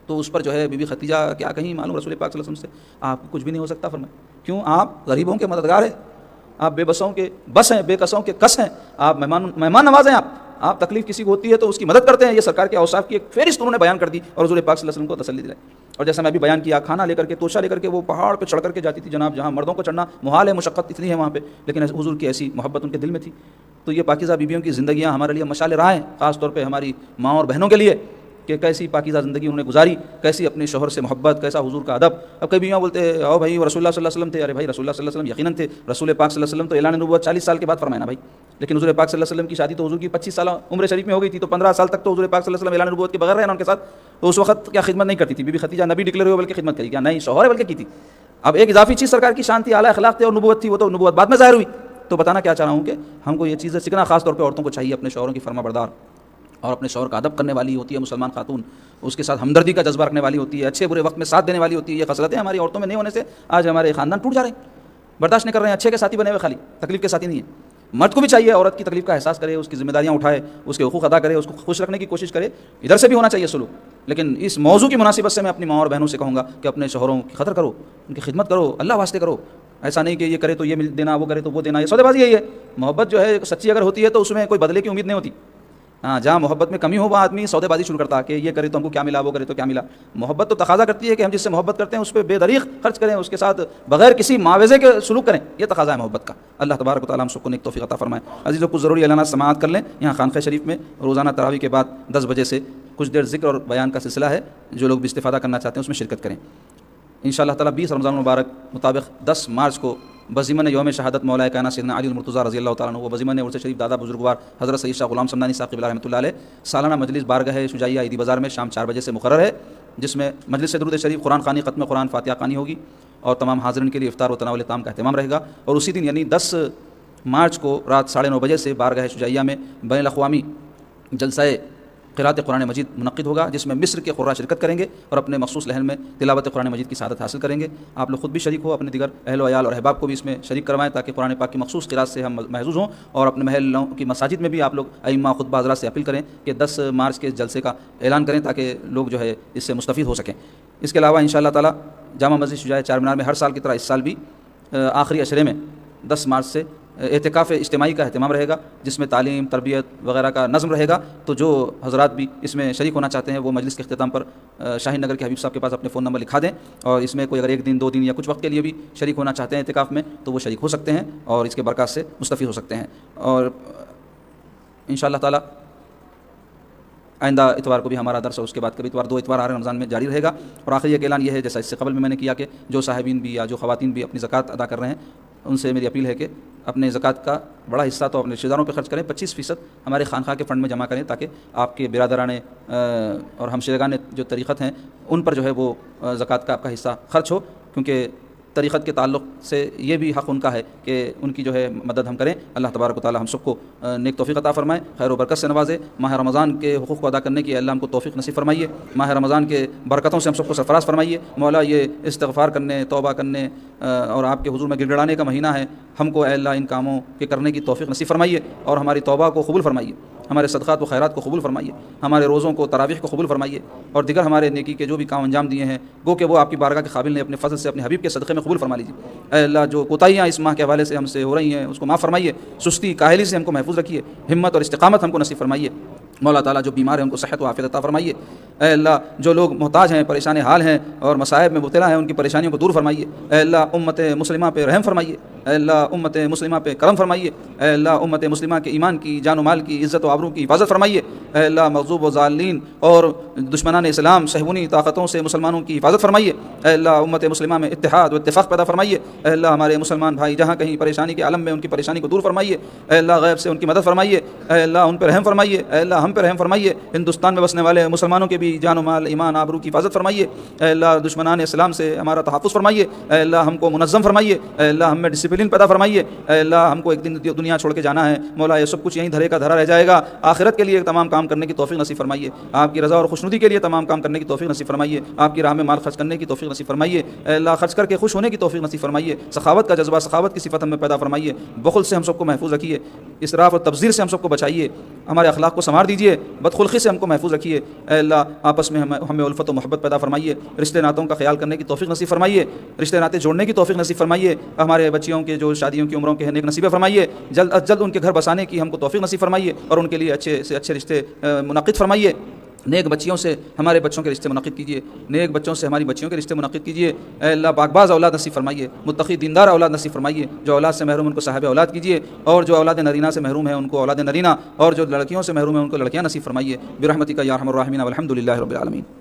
تو اس پر جو ہے بی بی ختیجہ کیا کہیں معلوم رسول پاک صلی اللہ علیہ وسلم سے، آپ کو کچھ بھی نہیں ہو سکتا فرمایا، کیوں؟ آپ غریبوں کے مددگار ہیں، آپ بے بسوں کے بس ہیں، بے کسوں کے کس ہیں، آپ مہمان نواز ہیں، آپ تکلیف کسی کو ہوتی ہے تو اس کی مدد کرتے ہیں۔ یہ سرکار کے اوصاف کی ایک فہرست انہوں نے بیان کر دی اور حضور پاک صلی اللہ علیہ وسلم کو تسلی دلائی۔ اور جیسا میں ابھی بیان کیا، کھانا لے کر کے، توشہ لے کر کے وہ پہاڑ پہ چڑھ کر کے جاتی تھی جناب، جہاں مردوں کو چڑھنا محال ہے، مشقت اتنی ہے وہاں پہ، لیکن حضور کی ایسی محبت ان کے دل میں تھی۔ تو یہ پاکیزہ بیویوں کی زندگیاں ہمارے لیے مشعل راہ ہیں، خاص طور پہ ہماری ماں اور بہنوں کے لیے، کہ کیسی پاکیزہ زندگی انہوں نے گزاری، کیسی اپنے شوہر سے محبت، کیسا حضور کا ادب۔ اب کئی بیویاں بولتے ہیں او بھائی وہ رسول اللہ صلی اللہ علیہ وسلم تھے، ارے بھائی رسول اللہ صلی اللہ علیہ وسلم یقیناً تھے، رسول پاک صلی اللہ علیہ وسلم تو اعلان نبوت 40 سال کے بعد فرمائے نا بھائی، لیکن حضور پاک صلی اللہ علیہ وسلم کی شادی تو حضور کی 25 سالہ عمر شریف میں ہو گئی تھی، تو 15 سال تک تو حضور پاک صلی اللہ علیہ وسلم اعلان نبوت کے بغیر رہے نا ان کے ساتھ، تو اس وقت کیا خدمت نہیں کرتی تھی بی بی ختیجہ؟ نبی ڈکلیئر ہوئے بلکہ خدمت کری، کیا نہیں شوہر ہے بلکہ کی تھی۔ اب ایک اضافی چیز سرکار کی شان تھی، اعلیٰ اخلاق تھے اور نبوت تھی، وہ تو نبوت بعد میں ظاہر ہوئی۔ تو بتانا کیا چاہ رہا ہوں کہ ہم کو یہ چیزیں سیکھنا، خاص طور پہ عورتوں کو چاہیے اپنے شوہروں کی فرما بردار اور اپنے شوہر کا ادب کرنے والی ہوتی ہے مسلمان خاتون، اس کے ساتھ ہمدردی کا جذبہ رکھنے والی ہوتی ہے، اچھے برے وقت میں ساتھ دینے والی ہوتی ہے۔ یہ خصلتیں ہماری عورتوں میں نہیں ہونے سے آج ہمارے خاندان ٹوٹ جا رہے ہیں، برداشت نہیں کر رہے ہیں، اچھے کے ساتھی بنے ہوئے خالی تکلیف کے ساتھی نہیں ہیں۔ مرد کو بھی چاہیے عورت کی تکلیف کا احساس کرے، اس کی ذمہ داریاں اٹھائے، اس کے حقوق ادا کرے، اس کو خوش رکھنے کی کوشش کرے، ادھر سے بھی ہونا چاہیے سلوک۔ لیکن اس موضوع کی مناسبت سے میں اپنی ماں اور بہنوں سے کہوں گا کہ اپنے شوہروں کی قدر کرو، ان کی خدمت کرو، اللہ واسطے کرو، ایسا نہیں کہ یہ کرے تو یہ مل دینا، وہ کرے تو وہ دینا، یہ سودے بازی یہی ہے۔ محبت جو ہے سچی اگر ہوتی ہے تو اس میں کوئی بدلے کی امید نہیں ہوتی۔ ہاں جہاں محبت میں کمی ہو وہاں آدمی سودے بازی شروع کرتا ہے کہ یہ کرے تو ہم کو کیا ملا، وہ کرے تو کیا ملا۔ محبت تو تقاضا کرتی ہے کہ ہم جس سے محبت کرتے ہیں اس پہ بے دریغ خرچ کریں، اس کے ساتھ بغیر کسی معاوضے کے سلوک کریں، یہ تقاضا ہے محبت کا۔ اللہ تبارک و تعالیٰ ہم سب کو نیک توفیق عطا فرمائے۔ عزیزوں کو ضروری اعلانات سماعت کر لیں، یہاں خانقاہ شریف میں روزانہ تراویح کے بعد 10 بجے سے کچھ دیر ذکر اور بیان کا سلسلہ ہے، جو لوگ بھی استفادہ کرنا چاہتے ہیں اس میں شرکت کریں انشاءاللہ تعالیٰ۔ 20 رمضان المبارک مطابق 10 مارچ کو بضمن یوم شہادت مولا کائنات سیدنا علی المرتضیٰ رضی اللہ تعالیٰ عنہ و بضمن عرس شریف دادا بزرگوار حضرت سید شاہ غلام سمنانی صاحب قبلہ رحمۃ اللہ علیہ سالانہ مجلس بارگاہ شجاعیہ عیدی بازار میں شام 4 بجے سے مقرر ہے، جس میں مجلس درود شریف، قرآن خوانی، ختم قرآن، فاتحہ خوانی ہوگی اور تمام حاضرین کے لیے افطار و تناول طعام کا اہتمام رہے گا۔ اور اسی دن یعنی 10 مارچ کو رات 9:30 بجے سے بارگاہ شجاعیہ میں بین الاقوامی جلسہ قراءت قرآن مجید منعقد ہوگا، جس میں مصر کے قراء شرکت کریں گے اور اپنے مخصوص لہن میں تلاوت قرآن مجید کی سعادت حاصل کریں گے۔ آپ لوگ خود بھی شریک ہو، اپنے دیگر اہل و عیال اور احباب کو بھی اس میں شریک کروائیں تاکہ قرآن پاک کی مخصوص قراءت سے ہم محظوظ ہوں، اور اپنے محلوں کی مساجد میں بھی آپ لوگ ائمہ خطبہ حضرات سے اپیل کریں کہ 10 مارچ کے جلسے کا اعلان کریں تاکہ لوگ جو ہے اس سے مستفید ہو سکیں۔ اس کے علاوہ انشاءاللہ تعالی جامع مسجد شجاع چار مینار میں ہر سال کی طرح اس سال بھی آخری عشرے میں 10 مارچ سے اعتکاف اجتماعی کا اہتمام رہے گا، جس میں تعلیم، تربیت وغیرہ کا نظم رہے گا۔ تو جو حضرات بھی اس میں شریک ہونا چاہتے ہیں وہ مجلس کے اختتام پر شاہین نگر کے حبیب صاحب کے پاس اپنے فون نمبر لکھا دیں، اور اس میں کوئی اگر 1 دن 2 دن یا کچھ وقت کے لیے بھی شریک ہونا چاہتے ہیں اعتکاف میں تو وہ شریک ہو سکتے ہیں اور اس کے برکات سے مستفید ہو سکتے ہیں۔ اور انشاءاللہ تعالی آئندہ اتوار کو بھی ہمارا درس ہے، اس کے بعد کبھی اتوار 2 اتوار آ رہے رمضان میں جاری رہے گا۔ اور آخری ایک اعلان یہ ہے، جیسا اس سے قبل میں نے کیا، کہ جو صاحبین بھی یا جو خواتین بھی اپنی زکوٰۃ ادا کر رہے ہیں ان سے میری اپیل ہے کہ اپنے زکوٰۃ کا بڑا حصہ تو اپنے رشتہ داروں پہ خرچ کریں، 25% ہمارے خانقاہ کے فنڈ میں جمع کریں تاکہ آپ کے برادران اور ہمشیرگان جو طریقت ہیں ان پر جو ہے وہ زکوٰۃ کا آپ کا حصہ خرچ ہو، کیونکہ طریقت کے تعلق سے یہ بھی حق ان کا ہے کہ ان کی جو ہے مدد ہم کریں۔ اللہ تبارک و تعالی ہم سب کو نیک توفیق عطا فرمائے، خیر و برکت سے نوازے، ماہ رمضان کے حقوق کو ادا کرنے کی اللہ ہم کو توفیق نصیب فرمائیے، ماہ رمضان کے برکتوں سے ہم سب کو سرفراز فرمائیے۔ مولا یہ استغفار کرنے، توبہ کرنے اور آپ کے حضور میں گر گڑانے کا مہینہ ہے، ہم کو اے اللہ ان کاموں کے کرنے کی توفیق نصیب فرمائیے اور ہماری توبہ کو قبول فرمائیے، ہمارے صدقات و خیرات کو قبول فرمائیے، ہمارے روزوں کو، تراویح کو قبول فرمائیے، اور دیگر ہمارے نیکی کے جو بھی کام انجام دیے ہیں گو کہ وہ آپ کی بارگاہ کے قابل نے اپنے فضل سے اپنے حبیب کے صدقے میں قبول فرما لیجیے۔ اے اللہ جو کوتاہیاں اس ماہ کے حوالے سے ہم سے ہو رہی ہیں اس کو معاف فرمائیے، سستی کاہلی سے ہم کو محفوظ رکھیے، ہمت اور استقامت ہم کو نصیب فرمائیے۔ مولا تعالیٰ جو بیمار ہیں ان کو صحت و عافیت عطا فرمائیے۔ اے اللہ جو لوگ محتاج ہیں، پریشان حال ہیں اور مصائب میں مبتلا ہیں ان کی پریشانیوں کو دور فرمائیے۔ اے اللہ امت مسلمہ پہ رحم فرمائیے، اے اللہ امت مسلمہ پہ کرم فرمائیے، اے اللہ امت مسلمہ کے ایمان کی، جان و مال کی، عزت و آبرو کی حفاظت فرمائیے۔ اے اللہ مغضوب و ظالمین اور دشمنان اسلام صہیونی طاقتوں سے مسلمانوں کی حفاظت فرمائیے۔ اے اللہ امت مسلمہ میں اتحاد و اتفاق پیدا فرمائیے۔ اے اللہ ہمارے مسلمان بھائی جہاں کہیں پریشانی کے عالم میں ان کی پریشانی کو دور فرمائیے۔ اے اللہ غیب سے ان کی مدد فرمائیے، اے اللہ ان پہ رحم فرمائیے۔ اے اللہ ہم پہ رحم فرمائیے، ہندوستان میں بسنے والے مسلمانوں کے بھی جان و مال ایمان آبرو کی حفاظت فرمائیے، اے اللہ دشمنان اسلام سے ہمارا تحفظ فرمائیے، اے اللہ ہم کو منظم فرمائیے، اے اللہ ہم میں ڈسپلن پیدا فرمائیے، اے اللہ ہم کو ایک دن دنیا چھوڑ کے جانا ہے مولا، یہ سب کچھ یہیں دھرے کا دھرا رہ جائے گا، آخرت کے لیے تمام کام کرنے کی توفیق نصیب فرمائیے، آپ کی رضا اور خوشنودی کے لیے تمام کام کرنے کی توفیق نصیب فرمائیے، آپ کی راہ میں مال خرچ کرنے کی توفیق نصیب فرمائیے، اے اللہ خرچ کر کے خوش ہونے کی توفیق نصیب فرمائیے، سخاوت کا جذبہ سخاوت کی صفت ہمیں پیدا فرمائیے، بخل سے ہم سب کو محفوظ رکھیے، اسراف اور تبذیر سے ہم سب کو بچائیے، ہمارے اخلاق کو سنوار دیجیے، بدخلقی سے ہم کو محفوظ رکھیے، اے اللہ آپس میں ہمیں الفت و محبت پیدا فرمائیے، رشتے ناتوں کا خیال کرنے کی توفیق نصیب فرمائیے، رشتے ناتے جوڑنے کی توفیق نصیب فرمائیے، ہمارے بچیوں کے جو شادیوں کی عمروں کے ہیں نیک نصیبیں فرمائیے، جلد از جلد ان کے گھر بسانے کی ہم کو توفیق نصیب فرمائیے اور ان کے لیے اچھے سے اچھے رشتے منعقد فرمائیے، نیک بچیوں سے ہمارے بچوں کے رشتے منعقد کیجیے، نیک بچوں سے ہماری بچیوں کے رشتے منعقد کیجیے، اے اللہ باغباز اولاد نصیب فرمائیے، متقی دیندار اولاد نصیب فرمائیے، جو اولاد سے محروم ان کو صاحب اولاد کیجیے، اور جو اولاد نرینہ سے محروم ہیں ان کو اولاد نرینہ، اور جو لڑکیوں سے محروم ہیں ان کو لڑکیاں نصیب فرمائیے، برحمتک یا ارحم الراحمین والحمد للہ رب العالمین۔